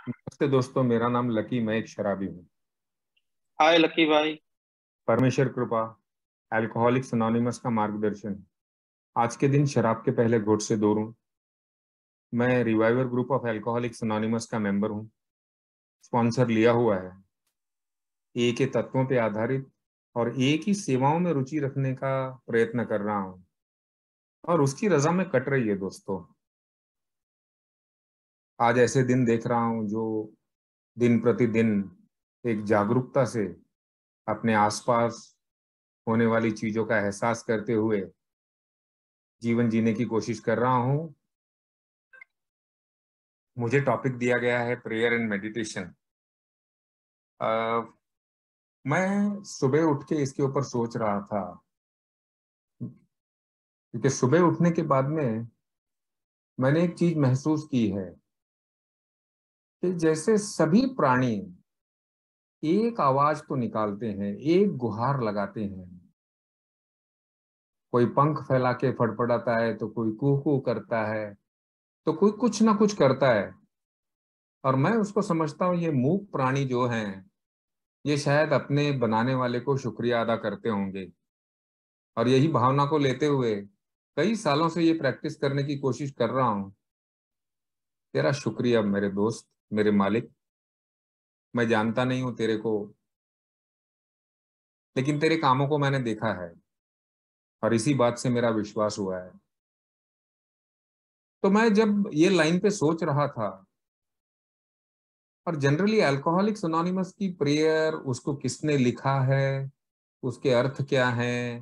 नमस्ते दोस्तों, मेरा नाम लकी, मैं एक शराबी हूँ। हाय लकी भाई। परमेश्वर कृपा, अल्कोहलिक्स अनोनिमस का मार्गदर्शन। आज के दिन शराब के पहले घुट से दूर हूँ। मैं reviver group of alcoholics anonymous का मेंबर हूँ। स्पॉन्सर लिया हुआ है। एक के तत्वों पे आधारित और एक ही सेवाओं में रुचि रखने का प्रयत्न कर रहा हूँ, और उसकी रजा में कट रही है दोस्तों। आज ऐसे दिन देख रहा हूँ जो दिन प्रतिदिन एक जागरूकता से अपने आसपास होने वाली चीजों का एहसास करते हुए जीवन जीने की कोशिश कर रहा हूँ। मुझे टॉपिक दिया गया है प्रेयर एंड मेडिटेशन। मैं सुबह उठ के इसके ऊपर सोच रहा था, क्योंकि सुबह उठने के बाद में मैंने एक चीज महसूस की है कि जैसे सभी प्राणी एक आवाज तो निकालते हैं, एक गुहार लगाते हैं। कोई पंख फैला के फड़फड़ाता है, तो कोई कू कू करता है, तो कोई कुछ ना कुछ करता है। और मैं उसको समझता हूँ, ये मूक प्राणी जो हैं, ये शायद अपने बनाने वाले को शुक्रिया अदा करते होंगे। और यही भावना को लेते हुए कई सालों से ये प्रैक्टिस करने की कोशिश कर रहा हूँ। तेरा शुक्रिया मेरे दोस्त, मेरे मालिक। मैं जानता नहीं हूँ तेरे को, लेकिन तेरे कामों को मैंने देखा है, और इसी बात से मेरा विश्वास हुआ है। तो मैं जब ये लाइन पे सोच रहा था, और जनरली अल्कोहलिक्स अनोनिमस की प्रेयर, उसको किसने लिखा है, उसके अर्थ क्या है,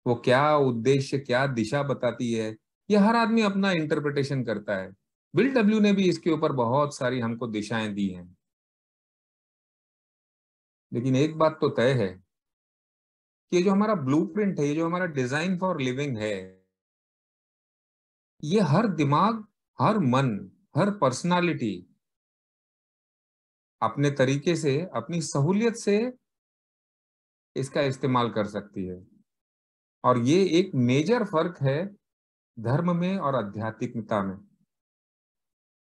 वो क्या उद्देश्य, क्या दिशा बताती है, ये हर आदमी अपना इंटरप्रिटेशन करता है। बिल डब्ल्यू ने भी इसके ऊपर बहुत सारी हमको दिशाएं दी हैं। लेकिन एक बात तो तय है कि ये जो हमारा ब्लूप्रिंट है, ये जो हमारा डिजाइन फॉर लिविंग है, ये हर दिमाग, हर मन, हर पर्सनालिटी अपने तरीके से, अपनी सहूलियत से इसका इस्तेमाल कर सकती है। और ये एक मेजर फर्क है धर्म में और आध्यात्मिकता में।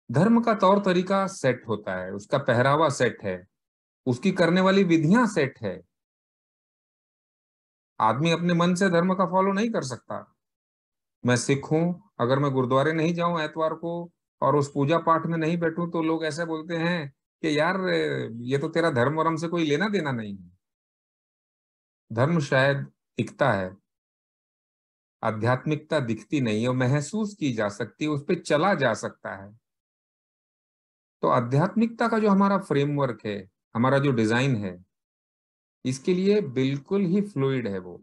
धर्म का तौर तरीका सेट होता है, उसका पहरावा सेट है, उसकी करने वाली विधियां सेट है। आदमी अपने मन से धर्म का फॉलो नहीं कर सकता। मैं सिख हूं, अगर मैं गुरुद्वारे नहीं जाऊं एतवार को और उस पूजा पाठ में नहीं बैठूं, तो लोग ऐसे बोलते हैं कि यार ये तो तेरा धर्म वरम से कोई लेना देना नहीं है। धर्म शायद दिखता है, आध्यात्मिकता दिखती नहीं है, वो महसूस की जा सकती है, उस पर चला जा सकता है। तो आध्यात्मिकता का जो हमारा फ्रेमवर्क है, हमारा जो डिजाइन है, इसके लिए बिल्कुल ही फ्लूइड है वो।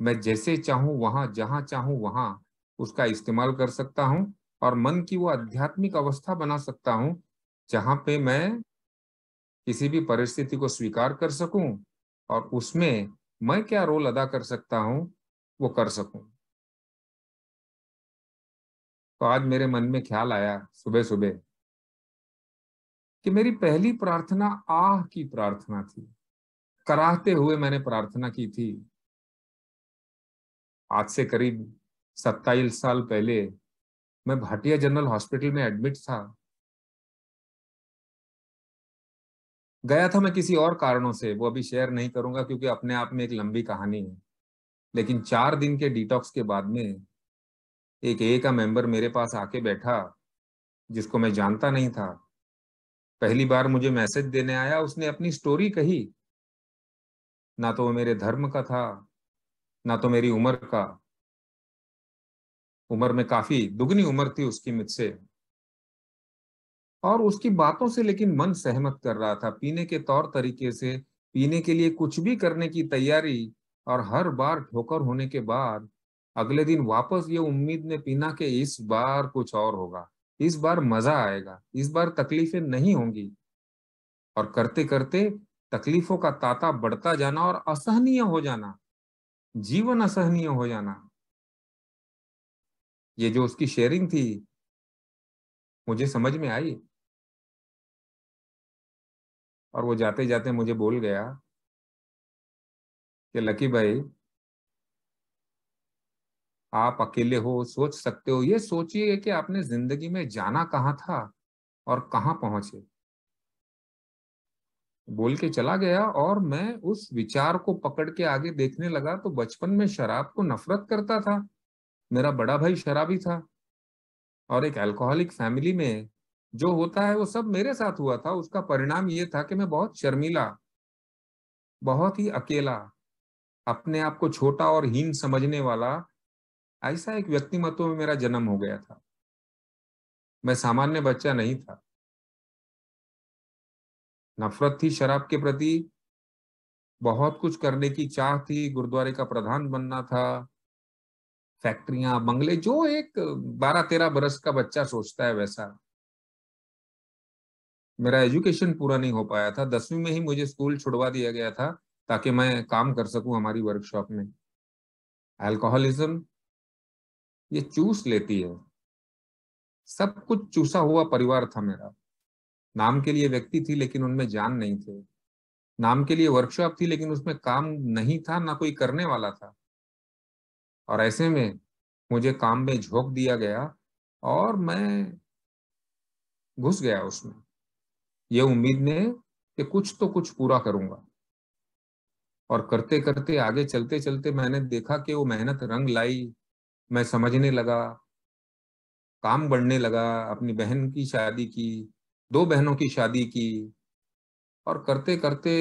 मैं जैसे चाहूं वहां, जहां चाहूं वहां उसका इस्तेमाल कर सकता हूं, और मन की वो आध्यात्मिक अवस्था बना सकता हूं जहां पे मैं किसी भी परिस्थिति को स्वीकार कर सकूं, और उसमें मैं क्या रोल अदा कर सकता हूं वो कर सकूं। तो आज मेरे मन में ख्याल आया सुबह सुबह कि मेरी पहली प्रार्थना आह की प्रार्थना थी। कराहते हुए मैंने प्रार्थना की थी। आज से करीब 27 साल पहले मैं भाटिया जनरल हॉस्पिटल में एडमिट था। गया था मैं किसी और कारणों से, वो अभी शेयर नहीं करूंगा क्योंकि अपने आप में एक लंबी कहानी है। लेकिन 4 दिन के डिटॉक्स के बाद में एक ए का मेंबर मेरे पास आके बैठा, जिसको मैं जानता नहीं था। पहली बार मुझे मैसेज देने आया, उसने अपनी स्टोरी कही। ना तो वो मेरे धर्म का था, ना तो मेरी उम्र का। उम्र में काफी दुगनी उम्र थी उसकी मुझसे। और उसकी बातों से लेकिन मन सहमत कर रहा था, पीने के तौर तरीके से, पीने के लिए कुछ भी करने की तैयारी। और हर बार ठोकर होने के बाद अगले दिन वापस ये उम्मीद में पीना कि इस बार कुछ और होगा, इस बार मजा आएगा, इस बार तकलीफें नहीं होंगी। और करते करते तकलीफों का तांता बढ़ता जाना और असहनीय हो जाना, जीवन असहनीय हो जाना। ये जो उसकी शेयरिंग थी, मुझे समझ में आई। और वो जाते जाते मुझे बोल गया कि लकी भाई, आप अकेले हो, सोच सकते हो, ये सोचिए कि आपने जिंदगी में जाना कहाँ था और कहाँ पहुंचे। बोल के चला गया और मैं उस विचार को पकड़ के आगे देखने लगा तो बचपन में शराब को नफरत करता था। मेरा बड़ा भाई शराबी था और एक अल्कोहलिक फैमिली में जो होता है वो सब मेरे साथ हुआ था। उसका परिणाम ये था कि मैं बहुत शर्मीला, बहुत ही अकेला, अपने आप को छोटा और हीन समझने वाला, ऐसा एक व्यक्तिमत्व में मेरा जन्म हो गया था। मैं सामान्य बच्चा नहीं था। नफरत थी शराब के प्रति, बहुत कुछ करने की चाह थी, गुरुद्वारे का प्रधान बनना था, फैक्ट्रियां, बंगले, जो एक 12-13 बरस का बच्चा सोचता है वैसा। मेरा एजुकेशन पूरा नहीं हो पाया था। 10वीं में ही मुझे स्कूल छुड़वा दिया गया था ताकि मैं काम कर सकूं हमारी वर्कशॉप में। अल्कोहलिज्म ये चूस लेती है। सब कुछ चूसा हुआ परिवार था मेरा। नाम के लिए व्यक्ति थी लेकिन उनमें जान नहीं थे। नाम के लिए वर्कशॉप थी लेकिन उसमें काम नहीं था, ना कोई करने वाला था। और ऐसे में मुझे काम में झोंक दिया गया और मैं घुस गया उसमें, ये उम्मीद में कि कुछ तो कुछ पूरा करूंगा। और करते करते आगे चलते चलते मैंने देखा कि वो मेहनत रंग लाई। मैं समझने लगा, काम बढ़ने लगा, अपनी बहन की शादी की, 2 बहनों की शादी की। और करते करते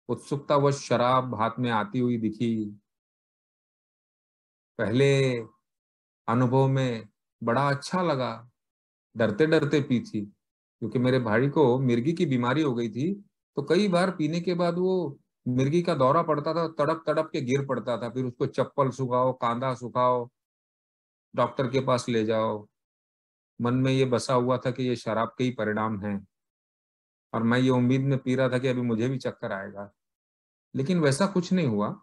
उत्सुकतावश शराब हाथ में आती हुई दिखी। पहले अनुभव में बड़ा अच्छा लगा, डरते डरते पी थी क्योंकि मेरे भाई को मिर्गी की बीमारी हो गई थी। तो कई बार पीने के बाद वो मिर्गी का दौरा पड़ता था, तड़प तड़प के गिर पड़ता था। फिर उसको चप्पल सुखाओ, कांधा सुखाओ, डॉक्टर के पास ले जाओ। मन में ये बसा हुआ था कि ये शराब के ही परिणाम हैं। और मैं ये उम्मीद में पी रहा था कि अभी मुझे भी चक्कर आएगा, लेकिन वैसा कुछ नहीं हुआ।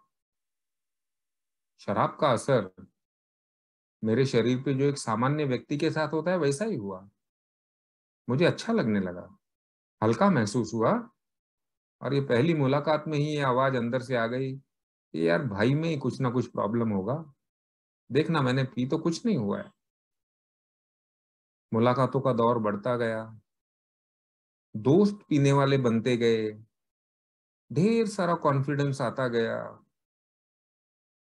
शराब का असर मेरे शरीर पे जो एक सामान्य व्यक्ति के साथ होता है वैसा ही हुआ। मुझे अच्छा लगने लगा, हल्का महसूस हुआ। और ये पहली मुलाकात में ही ये आवाज अंदर से आ गई कि यार भाई में ही कुछ ना कुछ प्रॉब्लम होगा। देखना, मैंने पी तो कुछ नहीं हुआ है। मुलाकातों का दौर बढ़ता गया, दोस्त पीने वाले बनते गए, ढेर सारा कॉन्फिडेंस आता गया।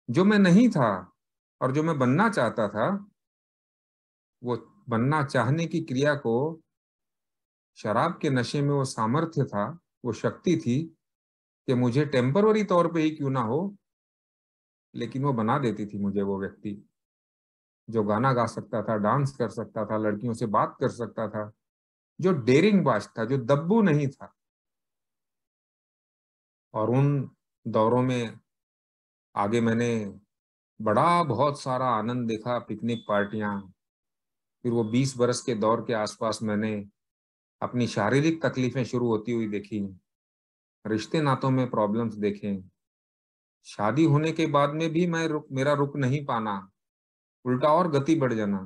जो मैं नहीं था और जो मैं बनना चाहता था, वो बनना चाहने की क्रिया को, शराब के नशे में वो सामर्थ्य था, वो शक्ति थी कि मुझे टेम्पररी तौर पे ही क्यों ना हो, लेकिन वो बना देती थी मुझे वो व्यक्ति जो गाना गा सकता था, डांस कर सकता था, लड़कियों से बात कर सकता था, जो डेयरिंग बाज था, जो दब्बू नहीं था। और उन दौरों में आगे मैंने बड़ा बहुत सारा आनंद देखा, पिकनिक पार्टियां। फिर वो 20 बरस के दौर के आसपास मैंने अपनी शारीरिक तकलीफें शुरू होती हुई देखी, रिश्ते नातों में प्रॉब्लम्स देखे। शादी होने के बाद में भी मेरा रुक नहीं पाना, उल्टा और गति बढ़ जाना।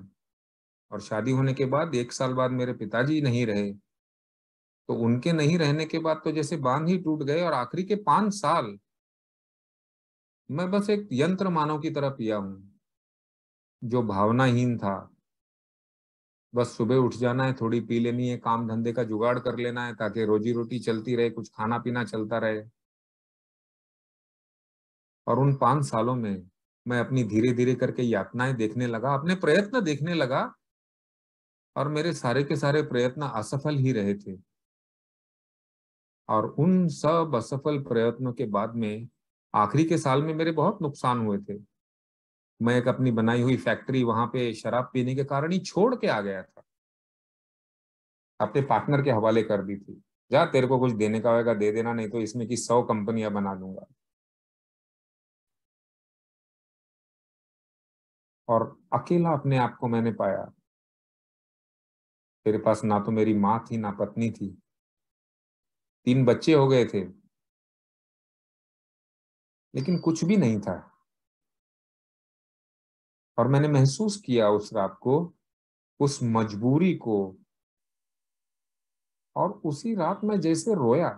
और शादी होने के बाद 1 साल बाद मेरे पिताजी नहीं रहे। तो उनके नहीं रहने के बाद तो जैसे बांध ही टूट गए। और आखिरी के 5 साल मैं बस एक यंत्र मानव की तरह पिया हूं, जो भावनाहीन था। बस सुबह उठ जाना है, थोड़ी पी लेनी है, काम धंधे का जुगाड़ कर लेना है ताकि रोजी रोटी चलती रहे, कुछ खाना पीना चलता रहे। और उन 5 सालों में मैं अपनी धीरे धीरे करके यातनाएं देखने लगा, अपने प्रयत्न देखने लगा। और मेरे सारे के सारे प्रयत्न असफल ही रहे थे। और उन सब असफल प्रयत्नों के बाद में आखिरी के साल में मेरे बहुत नुकसान हुए थे। मैं एक अपनी बनाई हुई फैक्ट्री वहां पे शराब पीने के कारण ही छोड़ के आ गया था, अपने पार्टनर के हवाले कर दी थी। जा, तेरे को कुछ देने का होगा दे देना, नहीं तो इसमें की 100 कंपनियां बना दूंगा। और अकेला अपने आप को मैंने पाया। मेरे पास ना तो मेरी माँ थी, ना पत्नी थी, 3 बच्चे हो गए थे, लेकिन कुछ भी नहीं था। और मैंने महसूस किया उस रात को, उस मजबूरी को। और उसी रात मैं जैसे रोया,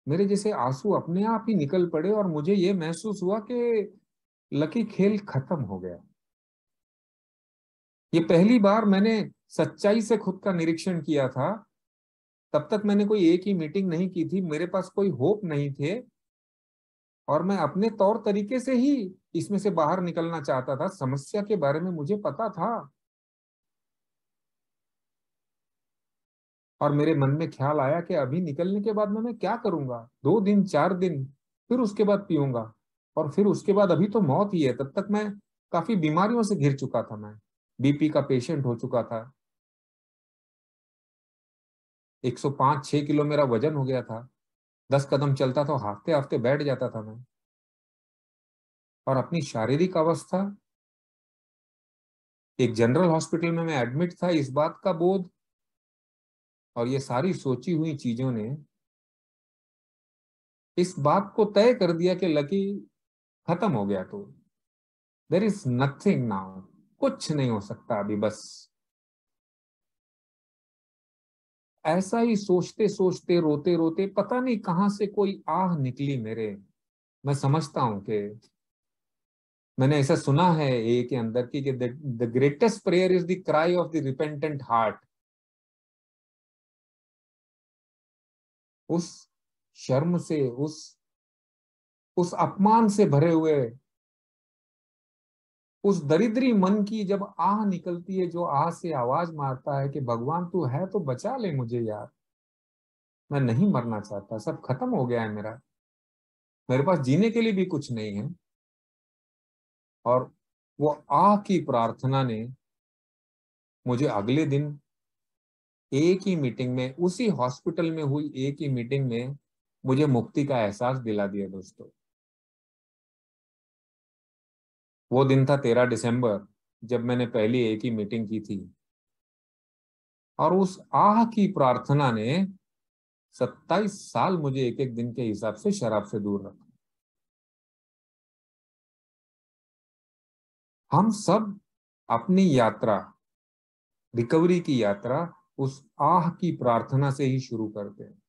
मेरे जैसे आंसू अपने आप ही निकल पड़े और मुझे ये महसूस हुआ कि लकी खेल खत्म हो गया। ये पहली बार मैंने सच्चाई से खुद का निरीक्षण किया था, तब तक मैंने कोई एक ही मीटिंग नहीं की थी, मेरे पास कोई होप नहीं थे, और मैं अपने तौर तरीके से ही इसमें से बाहर निकलना चाहता था। समस्या के बारे में मुझे पता था, और मेरे मन में ख्याल आया कि अभी निकलने के बाद मैं क्या करूंगा, 2 दिन 4 दिन, फिर उसके बाद पीऊंगा, और फिर उसके बाद अभी तो मौत ही है। तब तक मैं काफी बीमारियों से घिर चुका था, मैं बीपी का पेशेंट हो चुका था, 105-6 किलो मेरा वजन हो गया था, 10 कदम चलता तो हाफते हाफते बैठ जाता था मैं। और अपनी शारीरिक अवस्था, एक जनरल हॉस्पिटल में मैं एडमिट था, इस बात का बोध और ये सारी सोची हुई चीजों ने इस बात को तय कर दिया कि लकी खत्म हो गया, तो देर इज नथिंग नाउ, कुछ नहीं हो सकता अभी, बस। ऐसा ही सोचते सोचते, रोते रोते, पता नहीं कहां से कोई आह निकली मेरे। मैं समझता हूं कि मैंने ऐसा सुना है ए के अंदर की कि the greatest prayer is the cry of the repentant heart. उस शर्म से, उस अपमान से भरे हुए, उस दरिद्री मन की जब आह निकलती है, जो आह से आवाज मारता है कि भगवान तू है तो बचा ले मुझे यार, मैं नहीं मरना चाहता, सब खत्म हो गया है मेरा, मेरे पास जीने के लिए भी कुछ नहीं है। और वो आह की प्रार्थना ने मुझे अगले दिन एक ही मीटिंग में, उसी हॉस्पिटल में हुई एक ही मीटिंग में, मुझे मुक्ति का एहसास दिला दिया दोस्तों। वो दिन था 13 दिसंबर, जब मैंने पहली एक ही मीटिंग की थी, और उस आह की प्रार्थना ने 27 साल मुझे एक एक दिन के हिसाब से शराब से दूर रखा। हम सब अपनी यात्रा, रिकवरी की यात्रा, उस आह की प्रार्थना से ही शुरू करते हैं।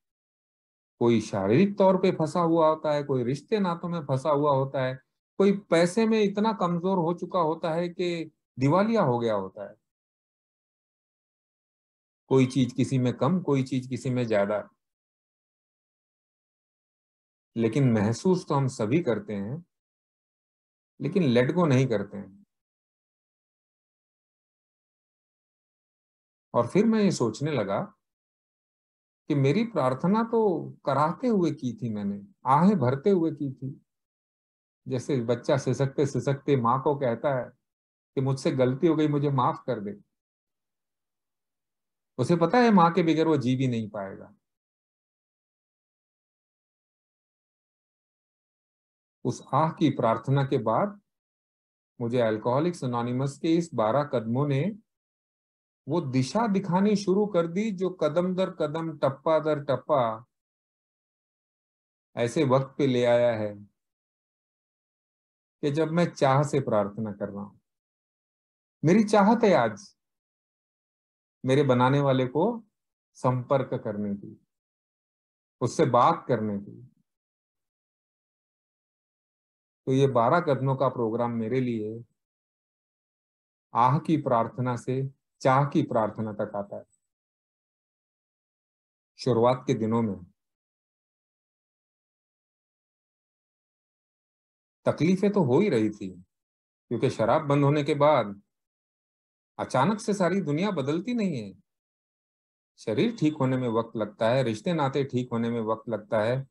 कोई शारीरिक तौर पे फंसा हुआ होता है, कोई रिश्ते नातों में फंसा हुआ होता है, कोई पैसे में इतना कमजोर हो चुका होता है कि दिवालिया हो गया होता है, कोई चीज किसी में कम, कोई चीज किसी में ज्यादा। लेकिन महसूस तो हम सभी करते हैं, लेकिन लेट गो नहीं करते हैं। और फिर मैं ये सोचने लगा कि मेरी प्रार्थना तो कराहते हुए की थी मैंने, आहें भरते हुए की थी। जैसे बच्चा सिसकते सिसकते माँ को कहता है कि मुझसे गलती हो गई, मुझे माफ कर दे। उसे पता है माँ के बगैर वो जी भी नहीं पाएगा। उस आह की प्रार्थना के बाद मुझे अल्कोहलिक्स अनोनिमस के इस 12 कदमों ने वो दिशा दिखानी शुरू कर दी, जो कदम दर कदम, टप्पा दर टप्पा ऐसे वक्त पे ले आया है कि जब मैं चाह से प्रार्थना कर रहा हूं। मेरी चाहत है आज मेरे बनाने वाले को संपर्क करने की, उससे बात करने की। तो ये 12 कदमों का प्रोग्राम मेरे लिए आह की प्रार्थना से चाह की प्रार्थना तक आता है। शुरुआत के दिनों में तकलीफें तो हो ही रही थी, क्योंकि शराब बंद होने के बाद अचानक से सारी दुनिया बदलती नहीं है। शरीर ठीक होने में वक्त लगता है, रिश्ते नाते ठीक होने में वक्त लगता है,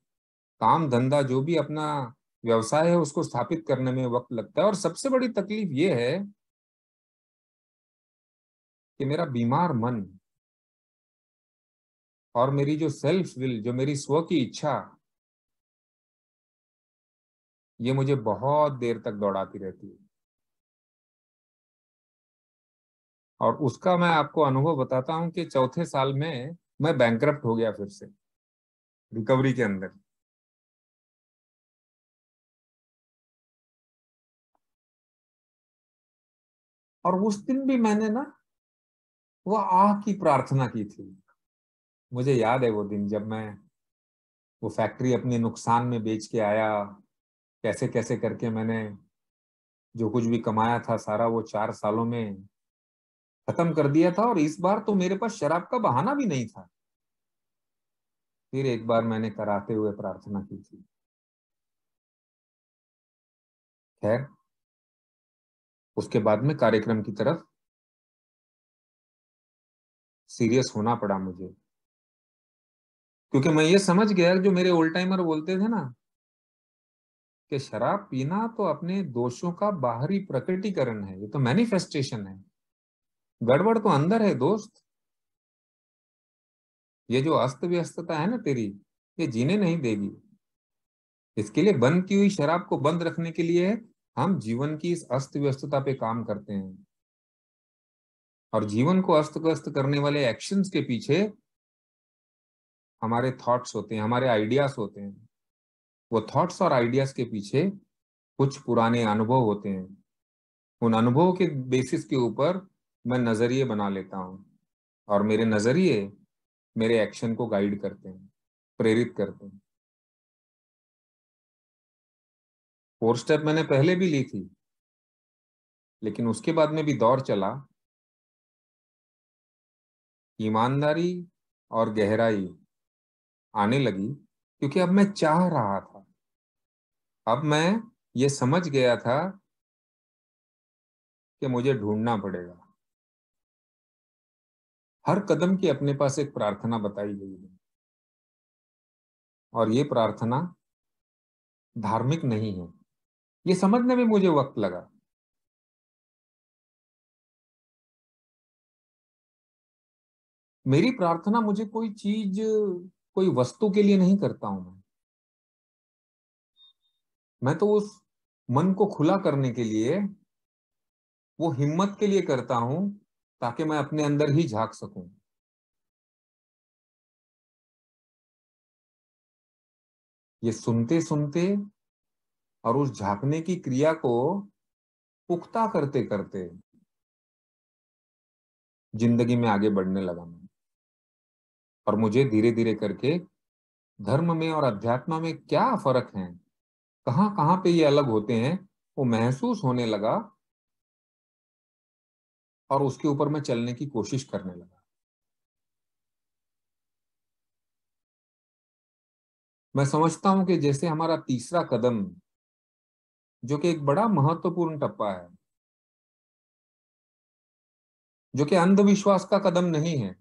काम धंधा जो भी अपना व्यवसाय है उसको स्थापित करने में वक्त लगता है। और सबसे बड़ी तकलीफ ये है कि मेरा बीमार मन और मेरी जो सेल्फ विल, जो मेरी स्व की इच्छा, ये मुझे बहुत देर तक दौड़ाती रहती है। और उसका मैं आपको अनुभव बताता हूं कि चौथे साल में मैं बैंकरप्ट हो गया फिर से, रिकवरी के अंदर। और उस दिन भी मैंने ना वो आह की प्रार्थना की थी। मुझे याद है वो दिन जब मैं वो फैक्ट्री अपने नुकसान में बेच के आया, कैसे कैसे करके मैंने जो कुछ भी कमाया था सारा वो 4 सालों में खत्म कर दिया था, और इस बार तो मेरे पास शराब का बहाना भी नहीं था। फिर एक बार मैंने कराते हुए प्रार्थना की थी। खैर, उसके बाद में कार्यक्रम की तरफ सीरियस होना पड़ा मुझे, क्योंकि मैं ये समझ गया, जो मेरे ओल्ड टाइमर बोलते थे ना, कि शराब पीना तो अपने दोषों का बाहरी प्रकटीकरण है, ये तो मैनिफेस्टेशन है। गड़बड़ तो अंदर है दोस्त। ये जो अस्त व्यस्तता है ना तेरी, ये जीने नहीं देगी। इसके लिए बंद की हुई शराब को बंद रखने के लिए हम जीवन की इस अस्त व्यस्तता पे काम करते हैं। और जीवन को अस्त व्यस्त करने वाले एक्शंस के पीछे हमारे थॉट्स होते हैं, हमारे आइडियाज होते हैं। वो थॉट्स और आइडियाज के पीछे कुछ पुराने अनुभव होते हैं। उन अनुभवों के बेसिस के ऊपर मैं नजरिए बना लेता हूँ, और मेरे नजरिए मेरे एक्शन को गाइड करते हैं, प्रेरित करते हैं। 4 स्टेप मैंने पहले भी ली थी, लेकिन उसके बाद में भी दौर चला, ईमानदारी और गहराई आने लगी, क्योंकि अब मैं चाह रहा था। अब मैं ये समझ गया था कि मुझे ढूंढना पड़ेगा। हर कदम की अपने पास एक प्रार्थना बताई गई है, और ये प्रार्थना धार्मिक नहीं है। ये समझने में मुझे वक्त लगा। मेरी प्रार्थना मुझे कोई चीज, कोई वस्तु के लिए नहीं करता हूं मैं तो उस मन को खुला करने के लिए, वो हिम्मत के लिए करता हूं, ताकि मैं अपने अंदर ही झांक सकूं। ये सुनते सुनते और उस झांकने की क्रिया को पुख्ता करते करते जिंदगी में आगे बढ़ने लगा मैं। और मुझे धीरे धीरे करके धर्म में और अध्यात्म में क्या फर्क है, कहाँ कहाँ पे ये अलग होते हैं, वो महसूस होने लगा। और उसके ऊपर मैं चलने की कोशिश करने लगा। मैं समझता हूं कि जैसे हमारा तीसरा कदम, जो कि एक बड़ा महत्वपूर्ण टप्पा है, जो कि अंधविश्वास का कदम नहीं है,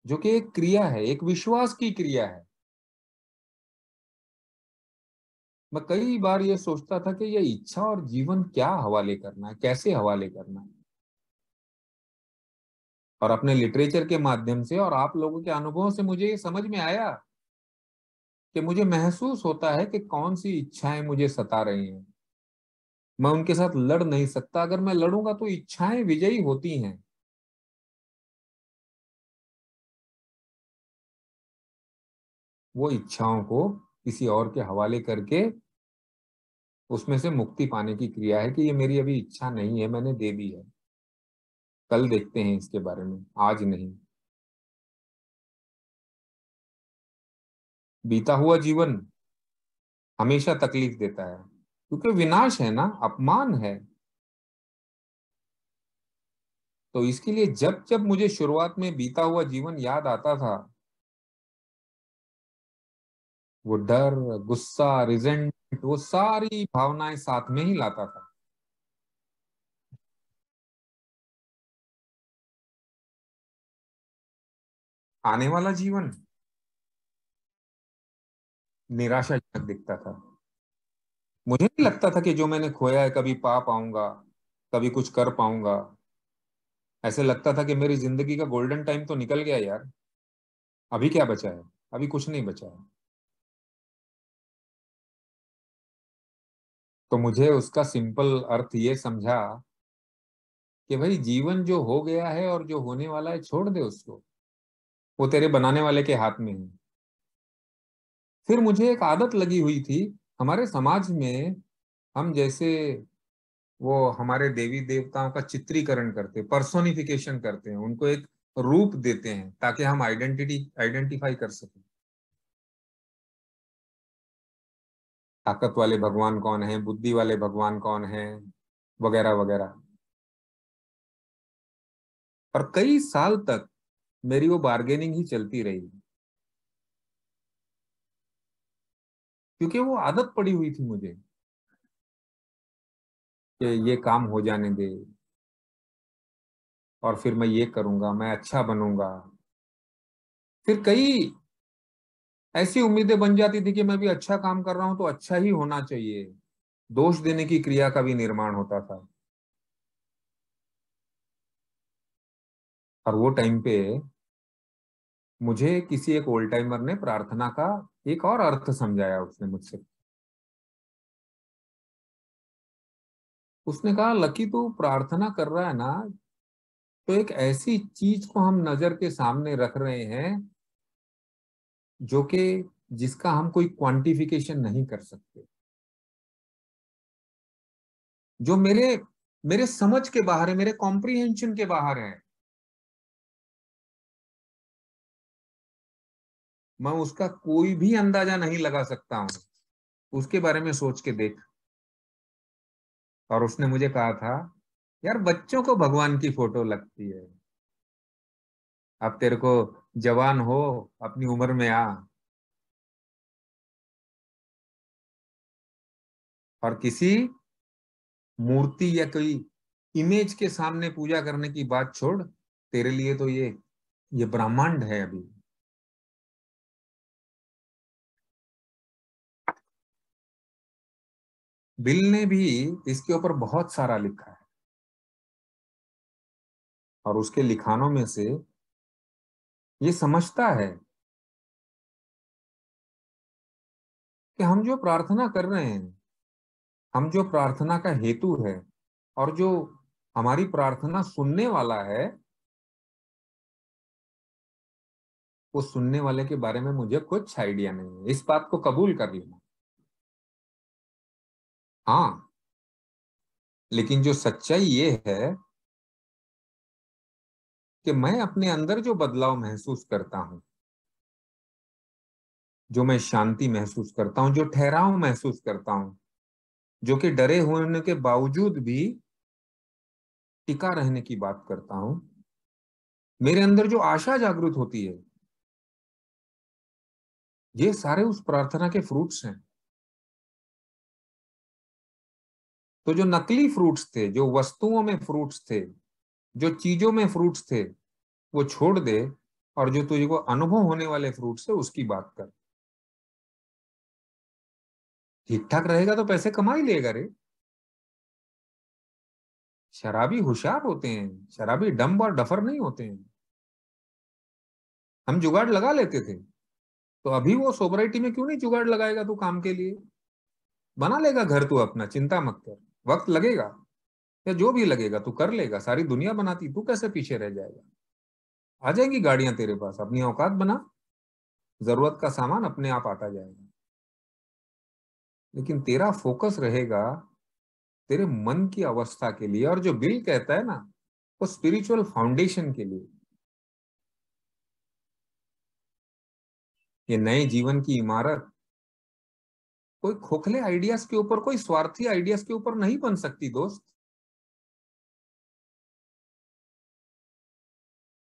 जो कि एक क्रिया है, एक विश्वास की क्रिया है। मैं कई बार ये सोचता था कि ये इच्छा और जीवन क्या हवाले करना है, कैसे हवाले करना है। और अपने लिटरेचर के माध्यम से और आप लोगों के अनुभवों से मुझे ये समझ में आया कि मुझे महसूस होता है कि कौन सी इच्छाएं मुझे सता रही हैं। मैं उनके साथ लड़ नहीं सकता। अगर मैं लड़ूंगा तो इच्छाएं विजयी होती हैं। वो इच्छाओं को किसी और के हवाले करके उसमें से मुक्ति पाने की क्रिया है, कि ये मेरी अभी इच्छा नहीं है, मैंने दे दी है, कल देखते हैं इसके बारे में, आज नहीं। बीता हुआ जीवन हमेशा तकलीफ देता है, क्योंकि विनाश है ना, अपमान है। तो इसके लिए जब जब मुझे शुरुआत में बीता हुआ जीवन याद आता था, वो डर, गुस्सा, रिजेंट, वो सारी भावनाएं साथ में ही लाता था। आने वाला जीवन निराशाजनक दिखता था। मुझे नहीं लगता था कि जो मैंने खोया है कभी पा पाऊंगा, कभी कुछ कर पाऊंगा। ऐसे लगता था कि मेरी जिंदगी का गोल्डन टाइम तो निकल गया यार, अभी क्या बचा है, अभी कुछ नहीं बचा है। तो मुझे उसका सिंपल अर्थ ये समझा कि भाई, जीवन जो हो गया है और जो होने वाला है, छोड़ दे उसको, वो तेरे बनाने वाले के हाथ में है। फिर मुझे एक आदत लगी हुई थी, हमारे समाज में हम जैसे वो हमारे देवी देवताओं का चित्रीकरण करते, पर्सोनिफिकेशन करते हैं, उनको एक रूप देते हैं, ताकि हम आइडेंटिफाई कर सकें। ताकत वाले भगवान कौन है, बुद्धि वाले भगवान कौन है, वगैरह वगैरह। और कई साल तक मेरी वो बार्गेनिंग ही चलती रही, क्योंकि वो आदत पड़ी हुई थी मुझे कि ये काम हो जाने दे और फिर मैं ये करूंगा, मैं अच्छा बनूंगा। फिर कई ऐसी उम्मीदें बन जाती थी कि मैं भी अच्छा काम कर रहा हूं तो अच्छा ही होना चाहिए। दोष देने की क्रिया का भी निर्माण होता था। और वो टाइम पे मुझे किसी एक ओल्ड टाइमर ने प्रार्थना का एक और अर्थ समझाया उसने मुझसे। उसने कहा, लकी तू प्रार्थना कर रहा है ना, तो एक ऐसी चीज को हम नजर के सामने रख रहे हैं जो कि जिसका हम कोई क्वांटिफिकेशन नहीं कर सकते, जो मेरे मेरे समझ के बाहर है, मेरे कॉम्प्रिहेंशन के बाहर है। मैं उसका कोई भी अंदाजा नहीं लगा सकता हूं। उसके बारे में सोच के देख। और उसने मुझे कहा था, यार बच्चों को भगवान की फोटो लगती है। अब तेरे को जवान हो, अपनी उम्र में आ, और किसी मूर्ति या कोई इमेज के सामने पूजा करने की बात छोड़। तेरे लिए तो ये ब्रह्मांड है अभी। बिल ने भी इसके ऊपर बहुत सारा लिखा है, और उसके लिखानों में से ये समझता है कि हम जो प्रार्थना कर रहे हैं, हम जो प्रार्थना का हेतु है, और जो हमारी प्रार्थना सुनने वाला है, वो सुनने वाले के बारे में मुझे कुछ आइडिया नहीं है। इस बात को कबूल कर लेना। हाँ, लेकिन जो सच्चाई ये है कि मैं अपने अंदर जो बदलाव महसूस करता हूं, जो मैं शांति महसूस करता हूं, जो ठहराव महसूस करता हूं, जो कि डरे होने के बावजूद भी टिका रहने की बात करता हूं, मेरे अंदर जो आशा जागृत होती है, ये सारे उस प्रार्थना के फ्रूट्स हैं। तो जो नकली फ्रूट्स थे, जो वस्तुओं में फ्रूट्स थे, जो चीजों में फ्रूट्स थे, वो छोड़ दे, और जो तुझे को अनुभव होने वाले फ्रूट्स है उसकी बात कर। ठीक ठाक रहेगा तो पैसे कमा ही लेगा रे। शराबी होशियार होते हैं, शराबी डम्ब और डफर नहीं होते हैं। हम जुगाड़ लगा लेते थे, तो अभी वो सोबराइटी में क्यों नहीं जुगाड़ लगाएगा तू काम के लिए? बना लेगा घर तू अपना, चिंता मत कर। वक्त लगेगा या जो भी लगेगा तू कर लेगा। सारी दुनिया बनाती, तू कैसे पीछे रह जाएगा? आ जाएंगी गाड़ियां तेरे पास, अपनी औकात बना, जरूरत का सामान अपने आप आता जाएगा। लेकिन तेरा फोकस रहेगा तेरे मन की अवस्था के लिए, और जो बिल कहता है ना, वो स्पिरिचुअल फाउंडेशन के लिए। ये नए जीवन की इमारत कोई खोखले आइडियाज के ऊपर, कोई स्वार्थी आइडियाज के ऊपर नहीं बन सकती दोस्त।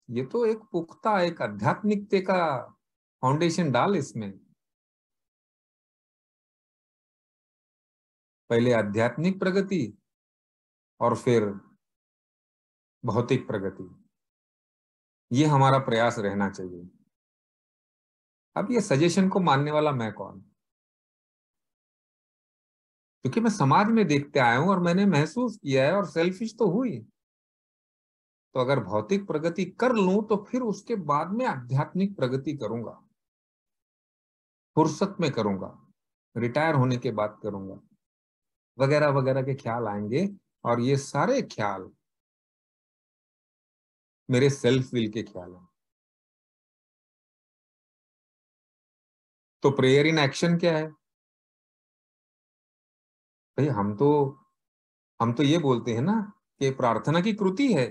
ये तो एक पुख्ता, एक आध्यात्मिकता का फाउंडेशन डाल इसमें। पहले आध्यात्मिक प्रगति, और फिर भौतिक प्रगति। ये हमारा प्रयास रहना चाहिए। अब ये सजेशन को मानने वाला मैं कौन? क्योंकि मैं समाज में देखते आया हूं और मैंने महसूस किया है, और सेल्फिश तो हुई। तो अगर भौतिक प्रगति कर लूं तो फिर उसके बाद में आध्यात्मिक प्रगति करूंगा, फुर्सत में करूंगा, रिटायर होने के बाद करूंगा, वगैरह वगैरह के ख्याल आएंगे। और ये सारे ख्याल मेरे सेल्फ विल के ख्याल हैं। तो प्रेयर इन एक्शन क्या है? भाई हम तो ये बोलते हैं ना कि प्रार्थना की कृति है।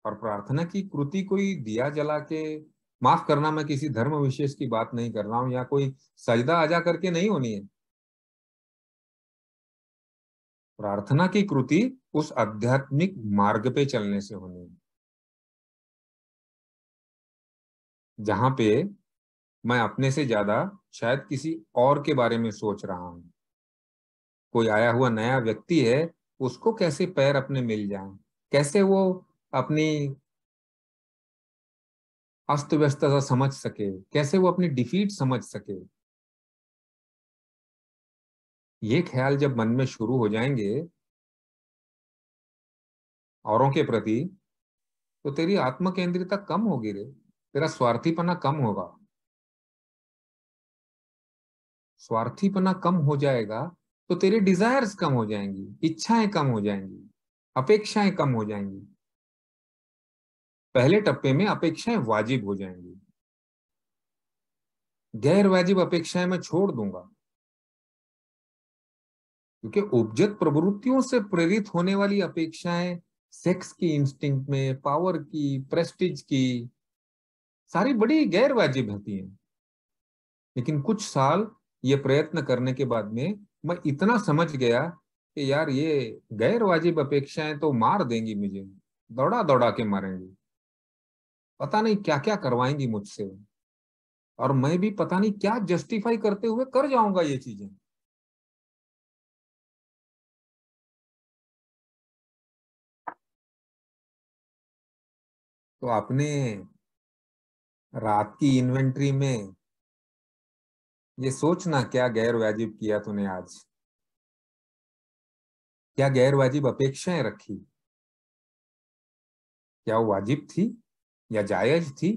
और प्रार्थना की कृति कोई दिया जला के, माफ करना मैं किसी धर्म विशेष की बात नहीं कर रहा हूं, या कोई सजदा अजा करके नहीं होनी है। प्रार्थना की कृति उस आध्यात्मिक मार्ग पे चलने से होनी है। जहां पे मैं अपने से ज्यादा शायद किसी और के बारे में सोच रहा हूं। कोई आया हुआ नया व्यक्ति है, उसको कैसे पैर अपने मिल जाएं, कैसे वो अपनी अस्त व्यस्तता समझ सके, कैसे वो अपनी डिफीट समझ सके। ये ख्याल जब मन में शुरू हो जाएंगे औरों के प्रति, तो तेरी आत्म केंद्रितता कम होगी रे, तेरा स्वार्थीपना कम होगा। स्वार्थीपना कम हो जाएगा तो तेरे डिजायर्स कम हो जाएंगी, इच्छाएं कम हो जाएंगी, अपेक्षाएं कम हो जाएंगी। पहले टप्पे में अपेक्षाएं वाजिब हो जाएंगी, गैर वाजिब अपेक्षाएं मैं छोड़ दूंगा। क्योंकि उपजत प्रवृत्तियों से प्रेरित होने वाली अपेक्षाएं, सेक्स की इंस्टिंक्ट में, पावर की, प्रेस्टीज की, सारी बड़ी गैर वाजिब होती हैं। लेकिन कुछ साल ये प्रयत्न करने के बाद में मैं इतना समझ गया कि यार ये गैर वाजिब अपेक्षाएं तो मार देंगी मुझे, दौड़ा दौड़ा के मारेंगी, पता नहीं क्या क्या करवाएंगी मुझसे, और मैं भी पता नहीं क्या जस्टिफाई करते हुए कर जाऊंगा ये चीजें। तो अपने रात की इन्वेंट्री में ये सोचना, क्या गैर वाजिब किया तूने आज, क्या गैर वाजिब अपेक्षाएं रखी, क्या वो वाजिब थी या जायज थी?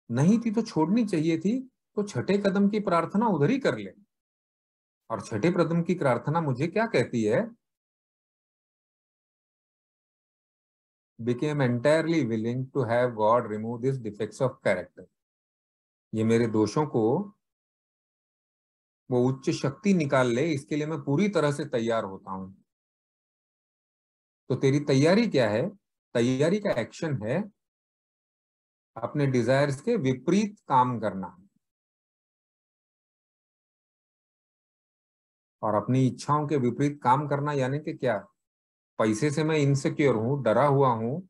नहीं थी तो छोड़नी चाहिए थी। तो छठे कदम की प्रार्थना उधर ही कर ले। और छठे कदम की प्रार्थना मुझे क्या कहती है? became entirely willing to have God remove these defects of character। ये मेरे दोषों को वो उच्च शक्ति निकाल ले, इसके लिए मैं पूरी तरह से तैयार होता हूं। तो तेरी तैयारी क्या है? तैयारी का एक्शन है अपने डिजायर्स के विपरीत काम करना। और अपनी इच्छाओं के विपरीत काम करना यानी कि क्या? पैसे से मैं इनसिक्योर हूं, डरा हुआ हूं,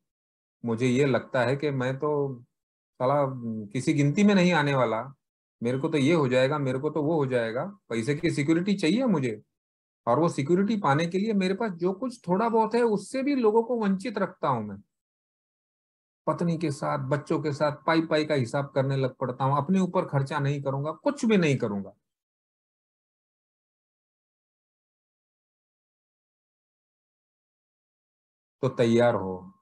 मुझे ये लगता है कि मैं तो साला किसी गिनती में नहीं आने वाला, मेरे को तो ये हो जाएगा, मेरे को तो वो हो जाएगा। पैसे की सिक्योरिटी चाहिए मुझे, और वो सिक्योरिटी पाने के लिए मेरे पास जो कुछ थोड़ा बहुत है उससे भी लोगों को वंचित रखता हूं मैं। पत्नी के साथ, बच्चों के साथ पाई पाई का हिसाब करने लग पड़ता हूं, अपने ऊपर खर्चा नहीं करूंगा, कुछ भी नहीं करूंगा। तो तैयार हो,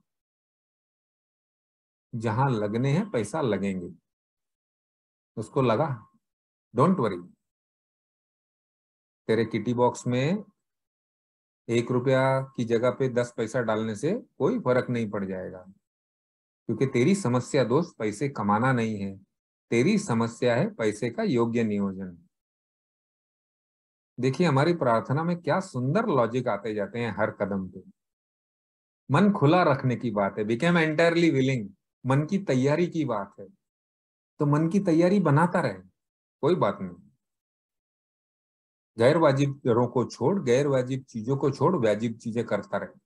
जहां लगने हैं पैसा लगेंगे, उसको लगा। डोंट वरी, तेरे किटी बॉक्स में 1 रुपया की जगह पे 10 पैसा डालने से कोई फर्क नहीं पड़ जाएगा। क्योंकि तेरी समस्या दोस्त पैसे कमाना नहीं है, तेरी समस्या है पैसे का योग्य नियोजन। देखिए हमारी प्रार्थना में क्या सुंदर लॉजिक आते जाते हैं हर कदम पे। मन खुला रखने की बात है, बिकेम एंटायरली विलिंग, मन की तैयारी की बात है। तो मन की तैयारी बनाता रहे, कोई बात नहीं। गैर वाजिब डरों को छोड़, गैर वाजिब चीजों को छोड़, वाजिब चीजें करता रहे।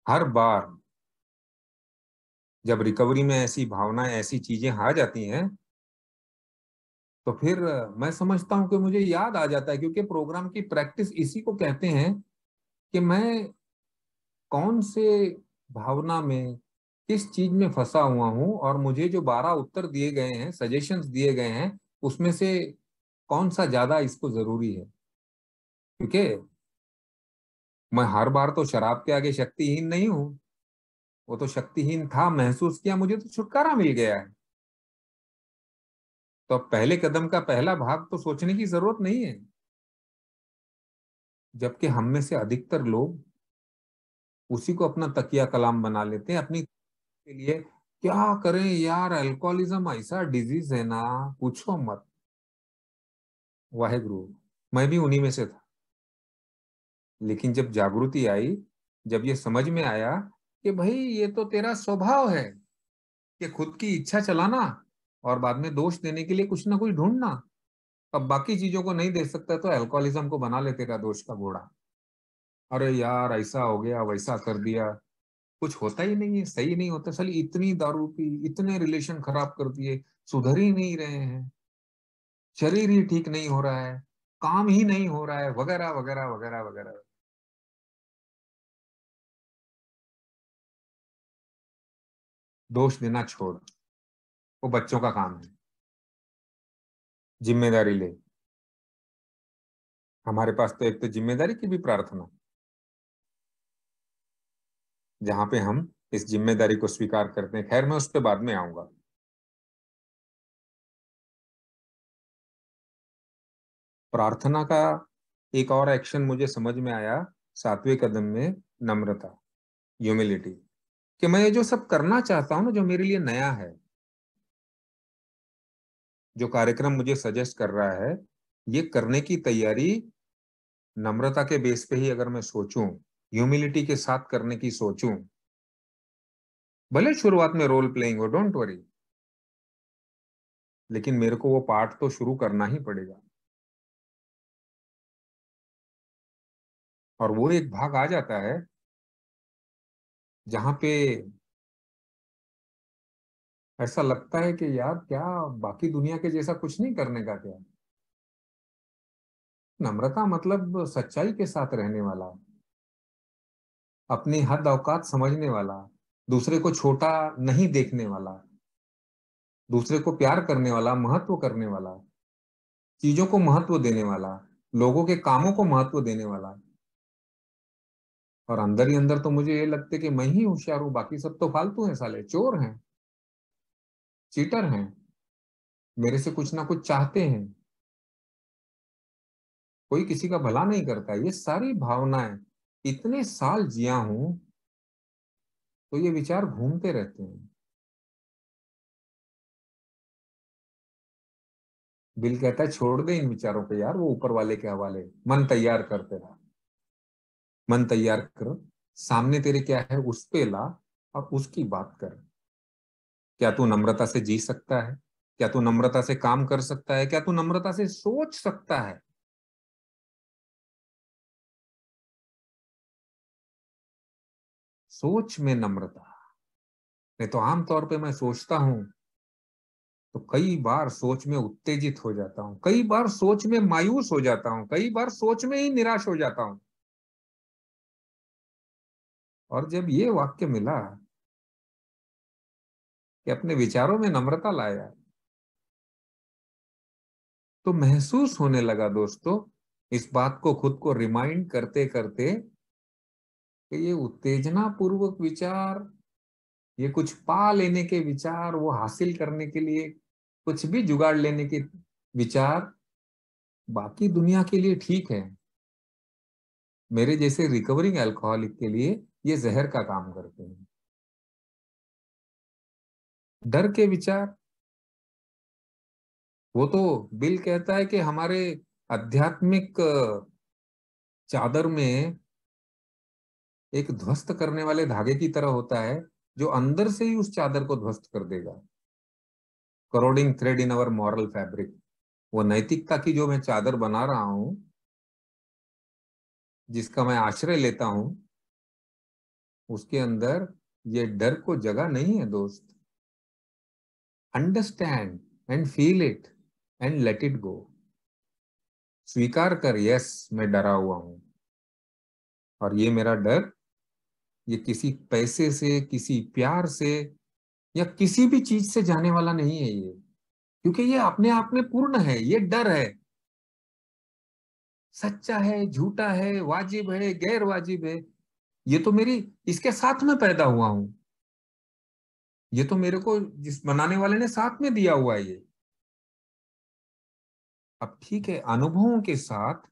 हर बार जब रिकवरी में ऐसी भावनाएं, ऐसी चीजें आ जाती हैं, तो फिर मैं समझता हूं कि मुझे याद आ जाता है, क्योंकि प्रोग्राम की प्रैक्टिस इसी को कहते हैं कि मैं कौन से भावना में, किस चीज में फंसा हुआ हूं, और मुझे जो 12 उत्तर दिए गए हैं, सजेशंस दिए गए हैं, उसमें से कौन सा ज्यादा इसको जरूरी है। क्योंकि मैं हर बार तो शराब के आगे शक्तिहीन नहीं हूं। वो तो शक्तिहीन था, महसूस किया, मुझे तो छुटकारा मिल गया है। तो अब पहले कदम का पहला भाग तो सोचने की जरूरत नहीं है। जबकि हम में से अधिकतर लोग उसी को अपना तकिया कलाम बना लेते हैं अपनी के लिए। क्या करें यार, अल्कोहलिज्म ऐसा डिजीज है ना, पूछो मत। वाहेगुरु, मैं भी उन्हीं में से था। लेकिन जब जागृति आई, जब ये समझ में आया कि भाई ये तो तेरा स्वभाव है कि खुद की इच्छा चलाना और बाद में दोष देने के लिए कुछ ना कुछ ढूंढना, अब बाकी चीजों को नहीं दे सकता तो अल्कोहलिज्म को बना ले तेरा दोष का घोड़ा। अरे यार ऐसा हो गया, वैसा कर दिया, कुछ होता ही नहीं है, सही नहीं होता। साली इतनी दारू पी, इतने रिलेशन खराब कर दिए, सुधर ही नहीं रहे हैं, शरीर ही ठीक नहीं हो रहा है, काम ही नहीं हो रहा है, वगैरह वगैरह वगैरह वगैरह। दोष देना छोड़, वो बच्चों का काम है। जिम्मेदारी ले। हमारे पास तो एक तो जिम्मेदारी की भी प्रार्थना, जहां पे हम इस जिम्मेदारी को स्वीकार करते हैं। खैर, मैं उस पर बाद में आऊंगा। प्रार्थना का एक और एक्शन मुझे समझ में आया 7वें कदम में, नम्रता, ह्यूमिलिटी। कि मैं ये जो सब करना चाहता हूं ना, जो मेरे लिए नया है, जो कार्यक्रम मुझे सजेस्ट कर रहा है, ये करने की तैयारी नम्रता के बेस पे ही अगर मैं सोचूं, ह्यूमिलिटी के साथ करने की सोचूं, भले शुरुआत में रोल प्लेइंग हो, डोंट वरी, लेकिन मेरे को वो पार्ट तो शुरू करना ही पड़ेगा। और वो एक भाग आ जाता है जहां पे ऐसा लगता है कि यार क्या, बाकी दुनिया के जैसा कुछ नहीं करने का क्या। नम्रता मतलब सच्चाई के साथ रहने वाला, अपनी हद औकात समझने वाला, दूसरे को छोटा नहीं देखने वाला, दूसरे को प्यार करने वाला, महत्व करने वाला, चीजों को महत्व देने वाला, लोगों के कामों को महत्व देने वाला। और अंदर ही अंदर तो मुझे ये लगता है कि मैं ही होशियार हूं, बाकी सब तो फालतू हैं, साले चोर हैं, चीटर हैं, मेरे से कुछ ना कुछ चाहते हैं, कोई किसी का भला नहीं करता। ये सारी भावनाएं इतने साल जिया हूं, तो ये विचार घूमते रहते हैं। दिल कहता है छोड़ दे इन विचारों को यार, वो ऊपर वाले के हवाले, मन तैयार करते रहा, मन तैयार कर, सामने तेरे क्या है उस पे ला और उसकी बात कर। क्या तू नम्रता से जी सकता है? क्या तू नम्रता से काम कर सकता है? क्या तू नम्रता से सोच सकता है? सोच में नम्रता। नहीं तो आमतौर पे मैं सोचता हूं तो कई बार सोच में उत्तेजित हो जाता हूं, कई बार सोच में मायूस हो जाता हूं, कई बार सोच में ही निराश हो जाता हूं। और जब ये वाक्य मिला कि अपने विचारों में नम्रता लाया, तो महसूस होने लगा दोस्तों, इस बात को खुद को रिमाइंड करते करते, कि ये उत्तेजना पूर्वक विचार, ये कुछ पा लेने के विचार, वो हासिल करने के लिए कुछ भी जुगाड़ लेने के विचार, बाकी दुनिया के लिए ठीक है, मेरे जैसे रिकवरिंग अल्कोहलिक के लिए ये जहर का काम करते हैं। डर के विचार, वो तो बिल कहता है कि हमारे आध्यात्मिक चादर में एक ध्वस्त करने वाले धागे की तरह होता है, जो अंदर से ही उस चादर को ध्वस्त कर देगा। करोडिंग थ्रेड इन अवर मॉरल फैब्रिक। वो नैतिकता की जो मैं चादर बना रहा हूं, जिसका मैं आश्रय लेता हूं, उसके अंदर ये डर को जगह नहीं है दोस्त। Understand and feel it and let it go. स्वीकार कर, यस मैं डरा हुआ हूं, और ये मेरा डर, ये किसी पैसे से, किसी प्यार से, या किसी भी चीज से जाने वाला नहीं है ये, क्योंकि ये अपने आप में पूर्ण है। ये डर है, सच्चा है, झूठा है, वाजिब है, गैर वाजिब है, ये तो मेरी, इसके साथ में पैदा हुआ हूं, ये तो मेरे को जिस बनाने वाले ने साथ में दिया हुआ है ये। अब ठीक है, अनुभवों के साथ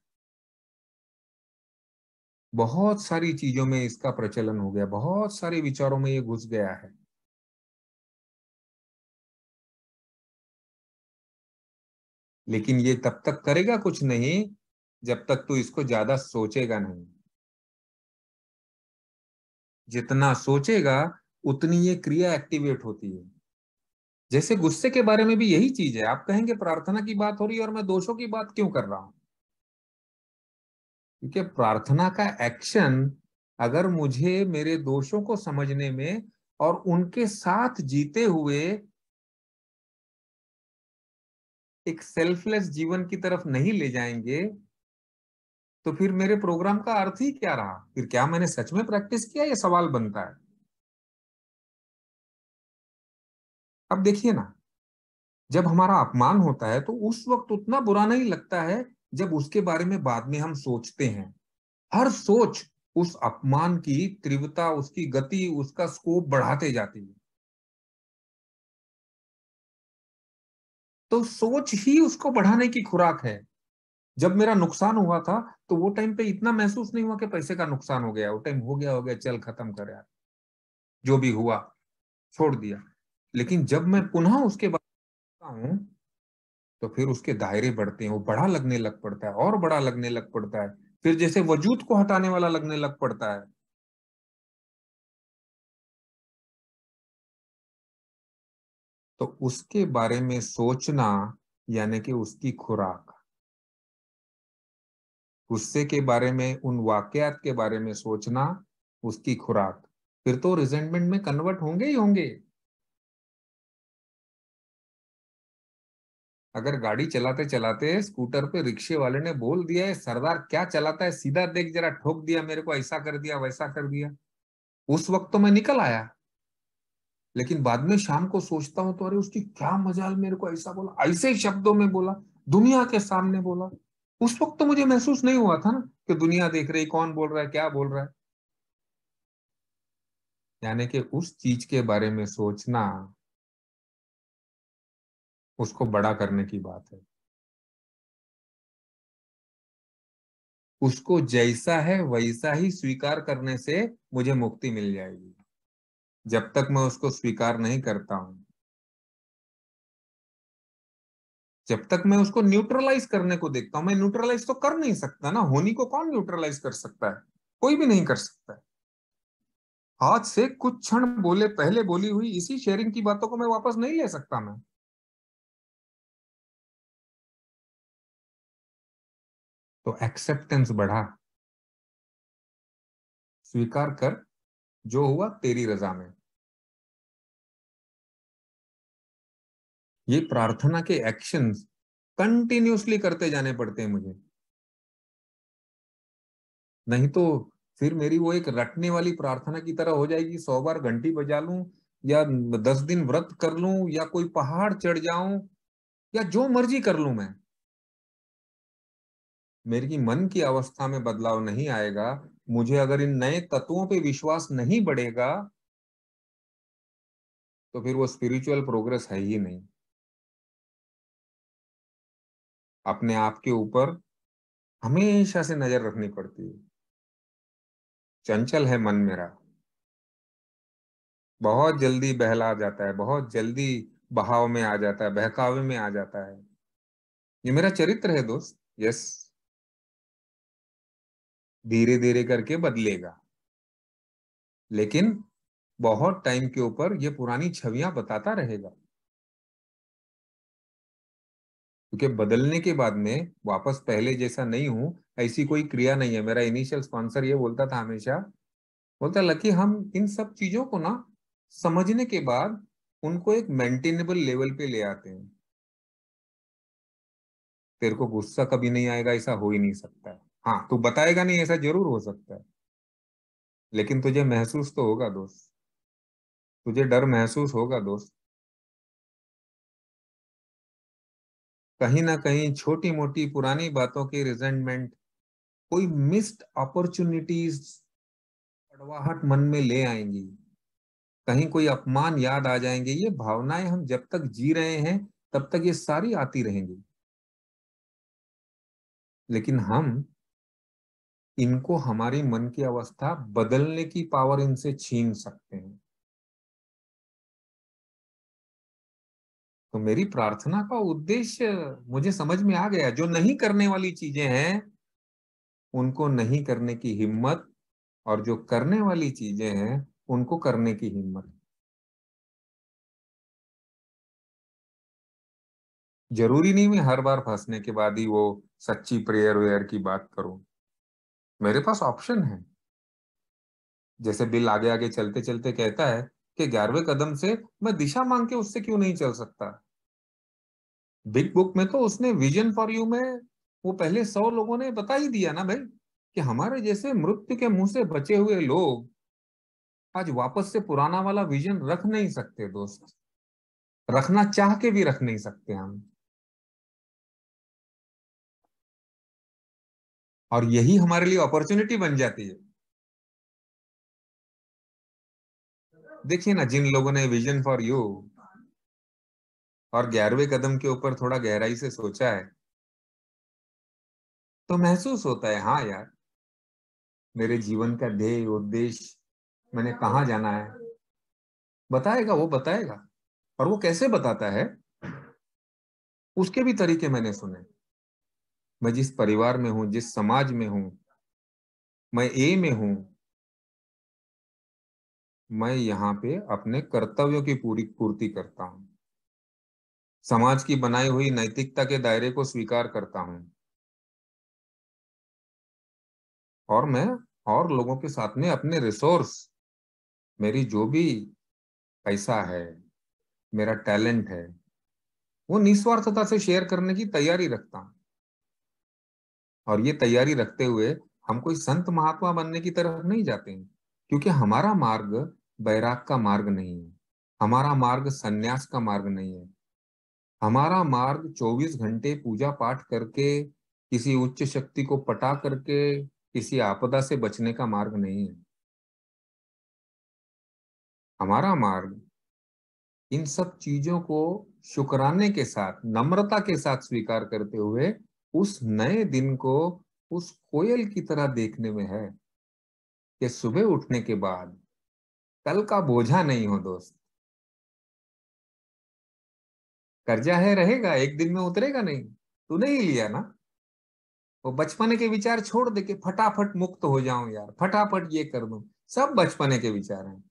बहुत सारी चीजों में इसका प्रचलन हो गया, बहुत सारे विचारों में ये घुस गया है, लेकिन ये तब तक करेगा कुछ नहीं जब तक तू इसको ज्यादा सोचेगा नहीं। जितना सोचेगा उतनी ये क्रिया एक्टिवेट होती है। जैसे गुस्से के बारे में भी यही चीज है। आप कहेंगे प्रार्थना की बात हो रही है और मैं दोषों की बात क्यों कर रहा हूं? क्योंकि प्रार्थना का एक्शन अगर मुझे मेरे दोषों को समझने में और उनके साथ जीते हुए एक सेल्फलेस जीवन की तरफ नहीं ले जाएंगे, तो फिर मेरे प्रोग्राम का अर्थ ही क्या रहा? फिर क्या मैंने सच में प्रैक्टिस किया? ये सवाल बनता है। अब देखिए ना, जब हमारा अपमान होता है तो उस वक्त उतना बुरा नहीं लगता है जब उसके बारे में बाद में हम सोचते हैं। हर सोच उस अपमान की तीव्रता, उसकी गति, उसका स्कोप बढ़ाते जाती है। तो सोच ही उसको बढ़ाने की खुराक है। जब मेरा नुकसान हुआ था तो वो टाइम पे इतना महसूस नहीं हुआ कि पैसे का नुकसान हो गया। वो टाइम हो गया, चल खत्म कर यार, जो भी हुआ छोड़ दिया। लेकिन जब मैं पुनः उसके बारे में हूं तो फिर उसके दायरे बढ़ते हैं, वो बड़ा लगने लग पड़ता है और बड़ा लगने लग पड़ता है, फिर जैसे वजूद को हटाने वाला लगने लग पड़ता है। तो उसके बारे में सोचना यानी कि उसकी खुराक, गुस्से के बारे में, उन वाकयात के बारे में सोचना उसकी खुराक, फिर तो रिजेंटमेंट में कन्वर्ट होंगे ही होंगे। अगर गाड़ी चलाते चलाते स्कूटर पे रिक्शे वाले ने बोल दिया है सरदार क्या चलाता है, सीधा देख जरा, ठोक दिया मेरे को, ऐसा कर दिया वैसा कर दिया, उस वक्त तो मैं निकल आया। लेकिन बाद में शाम को सोचता हूं तो अरे उसकी क्या मजाल, मेरे को ऐसा बोला, ऐसे ही शब्दों में बोला, दुनिया के सामने बोला। उस वक्त तो मुझे महसूस नहीं हुआ था ना कि दुनिया देख रही, कौन बोल रहा है, क्या बोल रहा है। यानी कि उस चीज के बारे में सोचना उसको बड़ा करने की बात है। उसको जैसा है वैसा ही स्वीकार करने से मुझे मुक्ति मिल जाएगी। जब तक मैं उसको स्वीकार नहीं करता हूं, जब तक मैं उसको न्यूट्रलाइज करने को देखता हूं, मैं न्यूट्रलाइज तो कर नहीं सकता ना, होनी को कौन न्यूट्रलाइज कर सकता है? कोई भी नहीं कर सकता है। आज से कुछ क्षण बोले पहले बोली हुई इसी शेयरिंग की बातों को मैं वापस नहीं ले सकता मैं। तो एक्सेप्टेंस बढ़ा, स्वीकार कर, जो हुआ तेरी रजा में। ये प्रार्थना के एक्शंस कंटिन्यूसली करते जाने पड़ते हैं मुझे, नहीं तो फिर मेरी वो एक रटने वाली प्रार्थना की तरह हो जाएगी। 100 बार घंटी बजा लूं, या 10 दिन व्रत कर लूं, या कोई पहाड़ चढ़ जाऊं, या जो मर्जी कर लूं मैं, मेरी मन की अवस्था में बदलाव नहीं आएगा। मुझे अगर इन नए तत्वों पे विश्वास नहीं बढ़ेगा तो फिर वो स्पिरिचुअल प्रोग्रेस है ही नहीं। अपने आप के ऊपर हमेशा से नजर रखनी पड़ती है। चंचल है मन मेरा, बहुत जल्दी बहला जाता है, बहुत जल्दी बहाव में आ जाता है, बहकावे में आ जाता है। ये मेरा चरित्र है दोस्त। यस, धीरे धीरे करके बदलेगा, लेकिन बहुत टाइम के ऊपर ये पुरानी छवियां बताता रहेगा। क्योंकि बदलने के बाद में वापस पहले जैसा नहीं हूं, ऐसी कोई क्रिया नहीं है। मेरा इनिशियल स्पॉन्सर ये बोलता था हमेशा, बोलता लकी हम इन सब चीजों को ना समझने के बाद उनको एक मेंटेनेबल लेवल पे ले आते हैं। तेरे को गुस्सा कभी नहीं आएगा ऐसा हो ही नहीं सकता है। हाँ, तू बताएगा नहीं ऐसा जरूर हो सकता है, लेकिन तुझे महसूस तो होगा दोस्त, तुझे डर महसूस होगा दोस्त। कहीं ना कहीं छोटी मोटी पुरानी बातों की रिजेंटमेंट, कोई मिस्ड अपॉर्चुनिटीज कड़वाहट मन में ले आएंगी, कहीं कोई अपमान याद आ जाएंगे। ये भावनाएं हम जब तक जी रहे हैं तब तक ये सारी आती रहेंगी, लेकिन हम इनको, हमारी मन की अवस्था बदलने की पावर इनसे छीन सकते हैं। तो मेरी प्रार्थना का उद्देश्य मुझे समझ में आ गया। जो नहीं करने वाली चीजें हैं उनको नहीं करने की हिम्मत, और जो करने वाली चीजें हैं उनको करने की हिम्मत। जरूरी नहीं मैं हर बार फंसने के बाद ही वो सच्ची प्रेयर वेयर की बात करूं। मेरे पास ऑप्शन है। जैसे बिल आगे आगे चलते चलते कहता है कि 11वें कदम से मैं दिशा मांग के उससे क्यों नहीं चल सकता। बिग बुक में तो उसने विजन फॉर यू में वो पहले 100 लोगों ने बता ही दिया ना भाई, कि हमारे जैसे मृत्यु के मुंह से बचे हुए लोग आज वापस से पुराना वाला विजन रख नहीं सकते दोस्त, रखना चाह के भी रख नहीं सकते हम। और यही हमारे लिए अपॉर्चुनिटी बन जाती है। देखिए ना, जिन लोगों ने विजन फॉर यू और 11वें कदम के ऊपर थोड़ा गहराई से सोचा है, तो महसूस होता है हाँ यार, मेरे जीवन का ध्येय उद्देश्य, मैंने कहाँ जाना है, बताएगा वो बताएगा। और वो कैसे बताता है, उसके भी तरीके मैंने सुने। मैं जिस परिवार में हूं, जिस समाज में हूं, मैं ए में हूं, मैं यहाँ पे अपने कर्तव्यों की पूरी पूर्ति करता हूँ, समाज की बनाई हुई नैतिकता के दायरे को स्वीकार करता हूँ, और मैं और लोगों के साथ में अपने रिसोर्स, मेरी जो भी पैसा है, मेरा टैलेंट है, वो निस्वार्थता से शेयर करने की तैयारी रखता हूँ। और ये तैयारी रखते हुए हम कोई संत महात्मा बनने की तरफ नहीं जाते हैं, क्योंकि हमारा मार्ग बैराग का मार्ग नहीं है, हमारा मार्ग सन्यास का मार्ग नहीं है, हमारा मार्ग 24 घंटे पूजा पाठ करके किसी उच्च शक्ति को पटा करके किसी आपदा से बचने का मार्ग नहीं है। हमारा मार्ग इन सब चीजों को शुक्राने के साथ, नम्रता के साथ स्वीकार करते हुए उस नए दिन को उस कोयल की तरह देखने में है, कि सुबह उठने के बाद कल का बोझा नहीं हो दोस्त। कर्जा है रहेगा, एक दिन में उतरेगा नहीं, तूने ही लिया ना। वो बचपने के विचार छोड़ दे के फटाफट मुक्त हो जाऊं यार, फटाफट ये कर दूं, सब बचपने के विचार हैं।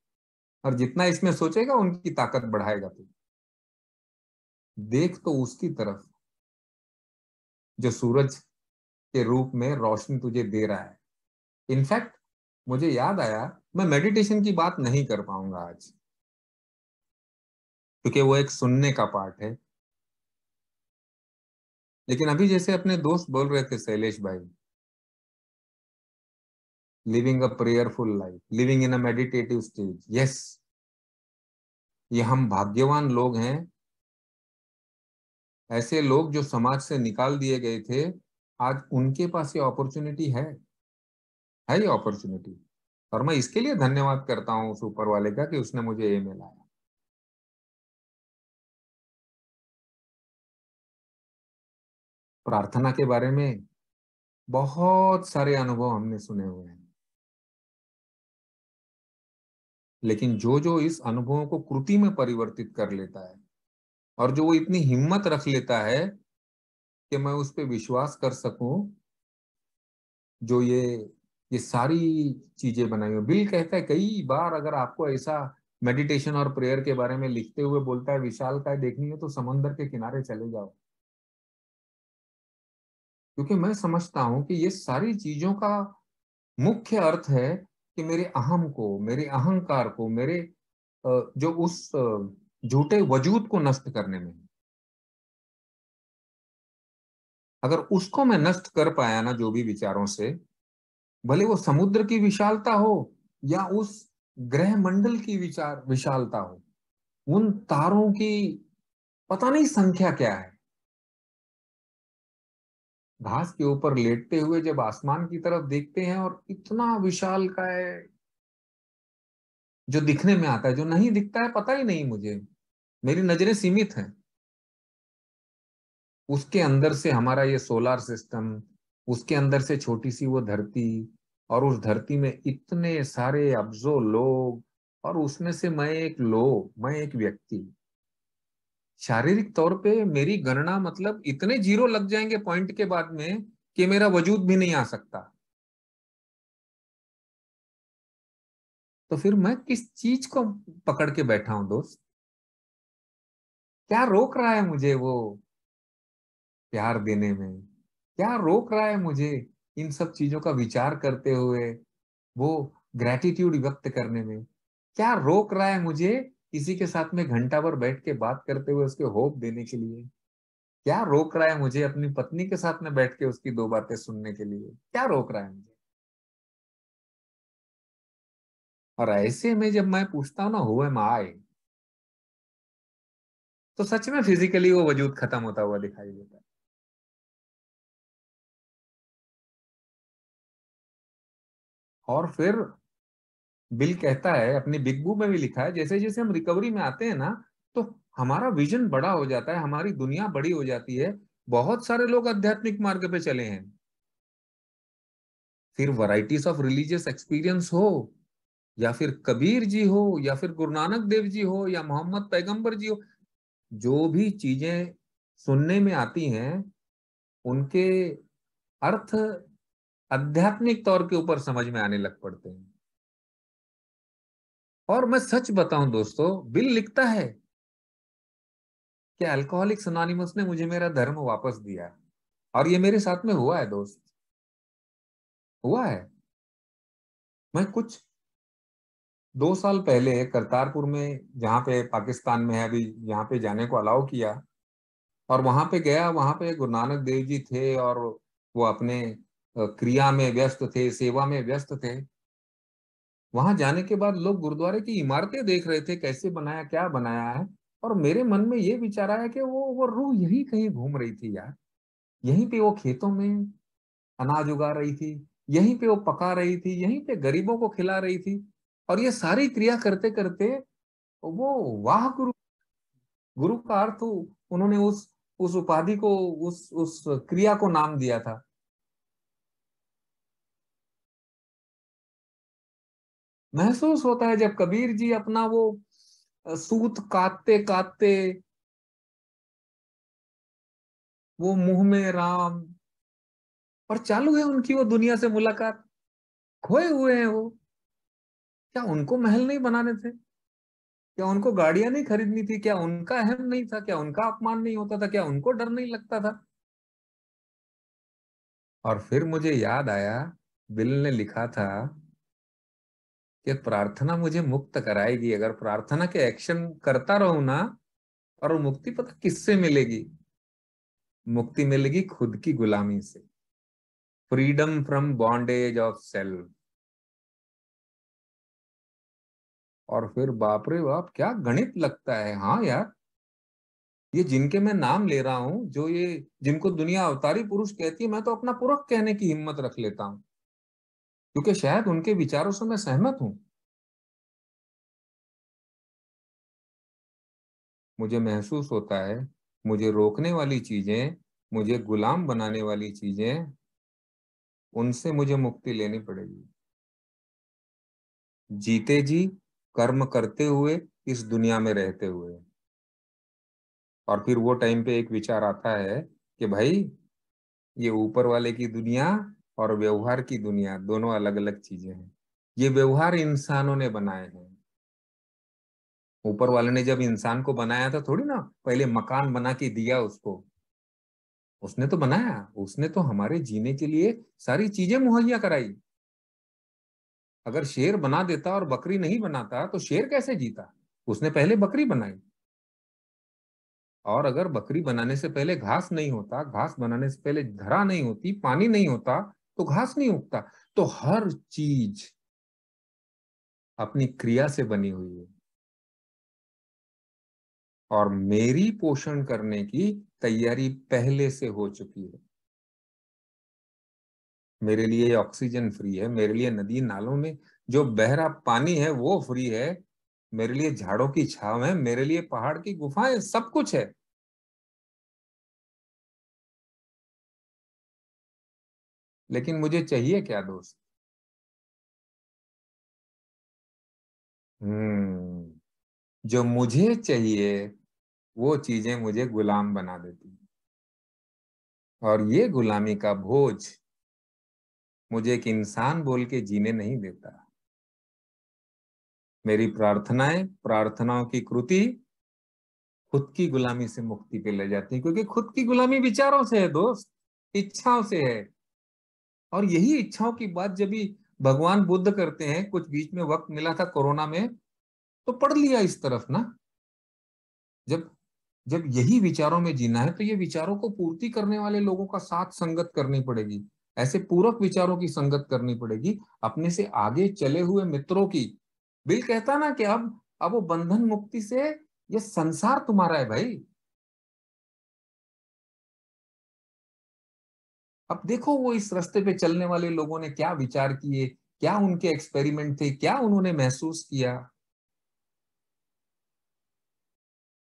और जितना इसमें सोचेगा उनकी ताकत बढ़ाएगा तू। देख तो उसकी तरफ जो सूरज के रूप में रोशनी तुझे दे रहा है। इनफैक्ट मुझे याद आया, मैं मेडिटेशन की बात नहीं कर पाऊंगा आज, क्योंकि वो एक सुनने का पार्ट है। लेकिन अभी जैसे अपने दोस्त बोल रहे थे शैलेश भाई, living a prayerful life, living in a meditative stage, yes, ये हम भाग्यवान लोग हैं। ऐसे लोग जो समाज से निकाल दिए गए थे, आज उनके पास ये अपॉर्चुनिटी है ये अपॉर्चुनिटी। और मैं इसके लिए धन्यवाद करता हूँ उस ऊपर वाले का कि उसने मुझे ये मिलाया। प्रार्थना के बारे में बहुत सारे अनुभव हमने सुने हुए हैं, लेकिन जो जो इस अनुभवों को कृति में परिवर्तित कर लेता है, और जो वो इतनी हिम्मत रख लेता है कि मैं उस पर विश्वास कर सकूं, जो ये सारी चीजें बनाई हो। बिल कहता है कई बार, अगर आपको ऐसा मेडिटेशन और प्रेयर के बारे में लिखते हुए बोलता है विशाल काय देखनी है तो समंदर के किनारे चले जाओ। क्योंकि मैं समझता हूं कि ये सारी चीजों का मुख्य अर्थ है कि मेरे अहम को, मेरे अहंकार को, मेरे जो उस झूठे वजूद को नष्ट करने में है। अगर उसको मैं नष्ट कर पाया ना, जो भी विचारों से, भले वो समुद्र की विशालता हो या उस ग्रह मंडल की विचार विशालता हो, उन तारों की पता नहीं संख्या क्या है, घास के ऊपर लेटते हुए जब आसमान की तरफ देखते हैं और इतना विशाल का है, जो दिखने में आता है, जो नहीं दिखता है पता ही नहीं मुझे, मेरी नजरें सीमित हैं। उसके अंदर से हमारा ये सोलार सिस्टम, उसके अंदर से छोटी सी वो धरती, और उस धरती में इतने सारे अब्जो लोग, और उसमें से मैं एक व्यक्ति। शारीरिक तौर पे मेरी गणना मतलब इतने जीरो लग जाएंगे पॉइंट के बाद में कि मेरा वजूद भी नहीं आ सकता। तो फिर मैं किस चीज को पकड़ के बैठा हूं दोस्त? क्या रोक रहा है मुझे वो प्यार देने में? क्या रोक रहा है मुझे इन सब चीजों का विचार करते हुए वो ग्रैटिट्यूड व्यक्त करने में? क्या रोक रहा है मुझे किसी के साथ में घंटा भर बैठ के बात करते हुए उसके होप देने के लिए? क्या रोक रहा है मुझे अपनी पत्नी के साथ में बैठ के उसकी दो बातें सुनने के लिए? क्या रोक रहा है मुझे? और ऐसे में जब मैं पूछता हूं ना हु एम आई, तो सच में फिजिकली वो वजूद खत्म होता हुआ दिखाई देता है। और फिर बिल कहता है, अपनी बिग बुक में भी लिखा है, जैसे जैसे हम रिकवरी में आते हैं ना, तो हमारा विजन बड़ा हो जाता है, हमारी दुनिया बड़ी हो जाती है। बहुत सारे लोग आध्यात्मिक मार्ग पे चले हैं। फिर वैरायटीज ऑफ रिलीजियस एक्सपीरियंस हो, या फिर कबीर जी हो, या फिर गुरु नानक देव जी हो, या मोहम्मद पैगंबर जी हो, जो भी चीजें सुनने में आती हैं उनके अर्थ आध्यात्मिक तौर के ऊपर समझ में आने लग पड़ते हैं। और मैं सच बताऊं दोस्तों, बिल लिखता है कि अल्कोहलिक्स अनोनिमस ने मुझे मेरा धर्म वापस दिया है। और ये मेरे साथ में हुआ है दोस्त, हुआ है। मैं कुछ 2 साल पहले करतारपुर में, जहाँ पे पाकिस्तान में है अभी, यहाँ पे जाने को अलाउ किया, और वहां पे गया। वहां पे गुरु नानक देव जी थे और वो अपने क्रिया में व्यस्त थे, सेवा में व्यस्त थे। वहां जाने के बाद लोग गुरुद्वारे की इमारतें देख रहे थे, कैसे बनाया, क्या बनाया है। और मेरे मन में ये विचार आया कि वो रूह यही कहीं घूम रही थी यार। यहीं पे वो खेतों में अनाज उगा रही थी, यहीं पे वो पका रही थी, यहीं पे गरीबों को खिला रही थी। और ये सारी क्रिया करते करते वो, वाह गुरु, गुरु का अर्थ उन्होंने उस उपाधि को, उस क्रिया को नाम दिया था। महसूस होता है जब कबीर जी अपना वो सूत काटते काटते, वो मुंह में राम, और चालू है उनकी वो दुनिया से मुलाकात। खोए हुए हैं वो। क्या उनको महल नहीं बनाने थे? क्या उनको गाड़ियां नहीं खरीदनी थी? क्या उनका अहम नहीं था? क्या उनका अपमान नहीं होता था? क्या उनको डर नहीं लगता था? और फिर मुझे याद आया, बिल ने लिखा था कि प्रार्थना मुझे मुक्त कराएगी। अगर प्रार्थना के एक्शन करता रहूं ना, और वो मुक्ति पता किससे मिलेगी? मुक्ति मिलेगी खुद की गुलामी से। Freedom from bondage of self. और फिर बाप रे बाप, क्या गणित लगता है। हाँ यार, ये जिनके मैं नाम ले रहा हूं, जो ये जिनको दुनिया अवतारी पुरुष कहती है, मैं तो अपना पुरख कहने की हिम्मत रख लेता हूं, क्योंकि शायद उनके विचारों से मैं सहमत हूं। मुझे महसूस होता है, मुझे रोकने वाली चीजें, मुझे गुलाम बनाने वाली चीजें, उनसे मुझे मुक्ति लेनी पड़ेगी। जीते जी, कर्म करते हुए, इस दुनिया में रहते हुए। और फिर वो टाइम पे एक विचार आता है कि भाई, ये ऊपर वाले की दुनिया और व्यवहार की दुनिया दोनों अलग अलग चीजें हैं। ये व्यवहार इंसानों ने बनाए हैं। ऊपर वाले ने जब इंसान को बनाया था, थोड़ी ना पहले मकान बना के दिया उसको। उसने तो बनाया, उसने तो हमारे जीने के लिए सारी चीजें मुहैया कराई। अगर शेर बना देता और बकरी नहीं बनाता, तो शेर कैसे जीता? उसने पहले बकरी बनाई। और अगर बकरी बनाने से पहले घास नहीं होता, घास बनाने से पहले धरा नहीं होती, पानी नहीं होता, तो घास नहीं उगता। तो हर चीज अपनी क्रिया से बनी हुई है, और मेरी पोषण करने की तैयारी पहले से हो चुकी है। मेरे लिए ऑक्सीजन फ्री है, मेरे लिए नदी नालों में जो बह रहा पानी है वो फ्री है, मेरे लिए झाड़ों की छांव है, मेरे लिए पहाड़ की गुफाएं, सब कुछ है। लेकिन मुझे चाहिए क्या दोस्त? जो मुझे चाहिए वो चीजें मुझे गुलाम बना देती हैं। और ये गुलामी का बोझ मुझे एक इंसान बोल के जीने नहीं देता। मेरी प्रार्थनाएं, प्रार्थनाओं की कृति खुद की गुलामी से मुक्ति पे ले जाती है, क्योंकि खुद की गुलामी विचारों से है दोस्त, इच्छाओं से है। और यही इच्छाओं की बात जब भी भगवान बुद्ध करते हैं, कुछ बीच में वक्त मिला था कोरोना में तो पढ़ लिया इस तरफ ना। जब जब यही विचारों में जीना है तो ये विचारों को पूर्ति करने वाले लोगों का साथ संगत करनी पड़ेगी, ऐसे पूरक विचारों की संगत करनी पड़ेगी, अपने से आगे चले हुए मित्रों की। बिल कहता ना कि अब वो बंधन मुक्ति से ये संसार तुम्हारा है भाई। अब देखो वो इस रास्ते पे चलने वाले लोगों ने क्या विचार किए, क्या उनके एक्सपेरिमेंट थे, क्या उन्होंने महसूस किया।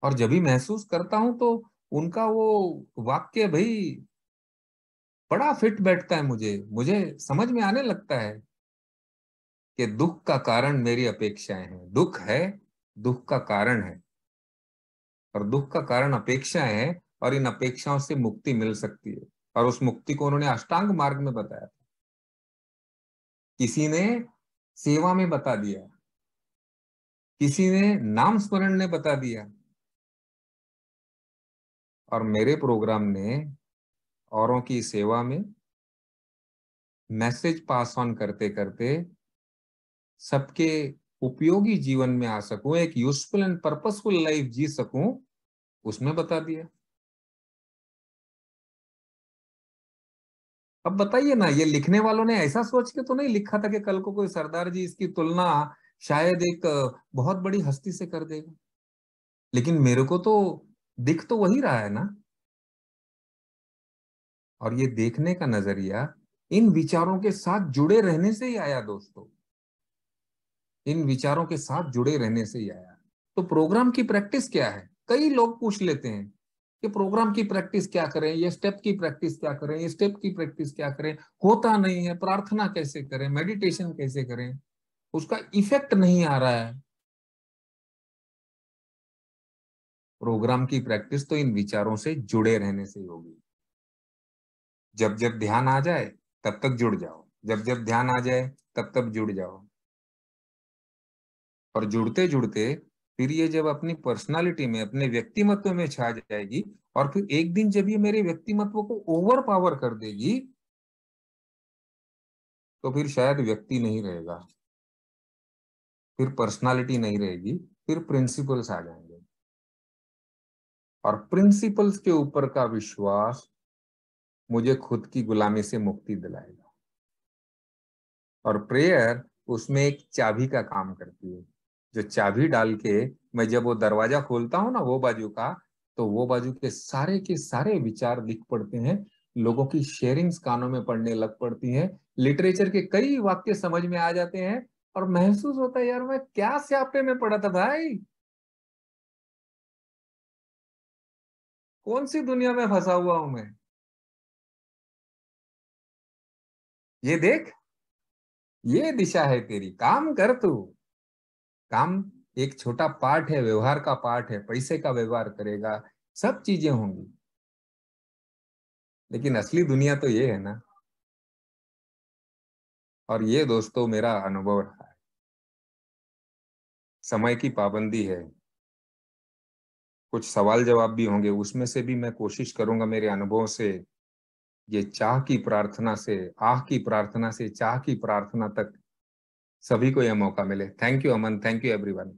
और जब भी महसूस करता हूं तो उनका वो वाक्य भाई बड़ा फिट बैठता है, मुझे मुझे समझ में आने लगता है कि दुख का कारण मेरी अपेक्षाएं हैं। दुख है, दुख का कारण है, और दुख का कारण अपेक्षाएं हैं, और इन अपेक्षाओं से मुक्ति मिल सकती है। और उस मुक्ति को उन्होंने अष्टांग मार्ग में बताया था, किसी ने सेवा में बता दिया, किसी ने नाम स्मरण ने बता दिया, और मेरे प्रोग्राम ने औरों की सेवा में मैसेज पास ऑन करते करते सबके उपयोगी जीवन में आ सकूं, एक यूजफुल एंड पर्पसफुल लाइफ जी सकूं, उसमें बता दिया। अब बताइए ना, ये लिखने वालों ने ऐसा सोच के तो नहीं लिखा था कि कल को कोई सरदार जी इसकी तुलना शायद एक बहुत बड़ी हस्ती से कर देगा। लेकिन मेरे को तो दिख तो वही रहा है ना। और ये देखने का नजरिया इन विचारों के साथ जुड़े रहने से ही आया दोस्तों, इन विचारों के साथ जुड़े रहने से ही आया। तो प्रोग्राम की प्रैक्टिस क्या है? कई लोग पूछ लेते हैं कि प्रोग्राम की प्रैक्टिस क्या करें, ये स्टेप की प्रैक्टिस क्या करें, ये स्टेप की प्रैक्टिस क्या करें, होता नहीं है, प्रार्थना कैसे करें, मेडिटेशन कैसे करें, उसका इफेक्ट नहीं आ रहा है। प्रोग्राम की प्रैक्टिस तो इन विचारों से जुड़े रहने से ही होगी। जब जब ध्यान आ जाए तब तक जुड़ जाओ, जब जब ध्यान आ जाए तब तब जुड़ जाओ। और जुड़ते जुड़ते फिर ये जब अपनी पर्सनालिटी में, अपने व्यक्तिमत्व में छा जाएगी, और फिर एक दिन जब ये मेरे व्यक्तिमत्व को ओवर पावर कर देगी, तो फिर शायद व्यक्ति नहीं रहेगा, फिर पर्सनालिटी नहीं रहेगी, फिर प्रिंसिपल्स आ जाएंगे। और प्रिंसिपल्स के ऊपर का विश्वास मुझे खुद की गुलामी से मुक्ति दिलाएगा। और प्रेयर उसमें एक चाबी का काम करती है, जो चाबी डाल के मैं जब वो दरवाजा खोलता हूँ ना वो बाजू का, तो वो बाजू के सारे विचार दिख पड़ते हैं, लोगों की शेयरिंग्स कानों में पड़ने लग पड़ती हैं, लिटरेचर के कई वाक्य समझ में आ जाते हैं, और महसूस होता है यार मैं क्या स्यापे में पड़ा था भाई, कौन सी दुनिया में फंसा हुआ हूं मैं। ये देख, ये दिशा है तेरी, काम कर तू। काम एक छोटा पार्ट है, व्यवहार का पार्ट है, पैसे का व्यवहार करेगा, सब चीजें होंगी, लेकिन असली दुनिया तो ये है ना। और ये दोस्तों मेरा अनुभव रहा है। समय की पाबंदी है, कुछ सवाल जवाब भी होंगे, उसमें से भी मैं कोशिश करूंगा मेरे अनुभव से, ये चाह की प्रार्थना से, आह की प्रार्थना से चाह की प्रार्थना तक सभी को यह मौका मिले। Thank you Aman, thank you everyone.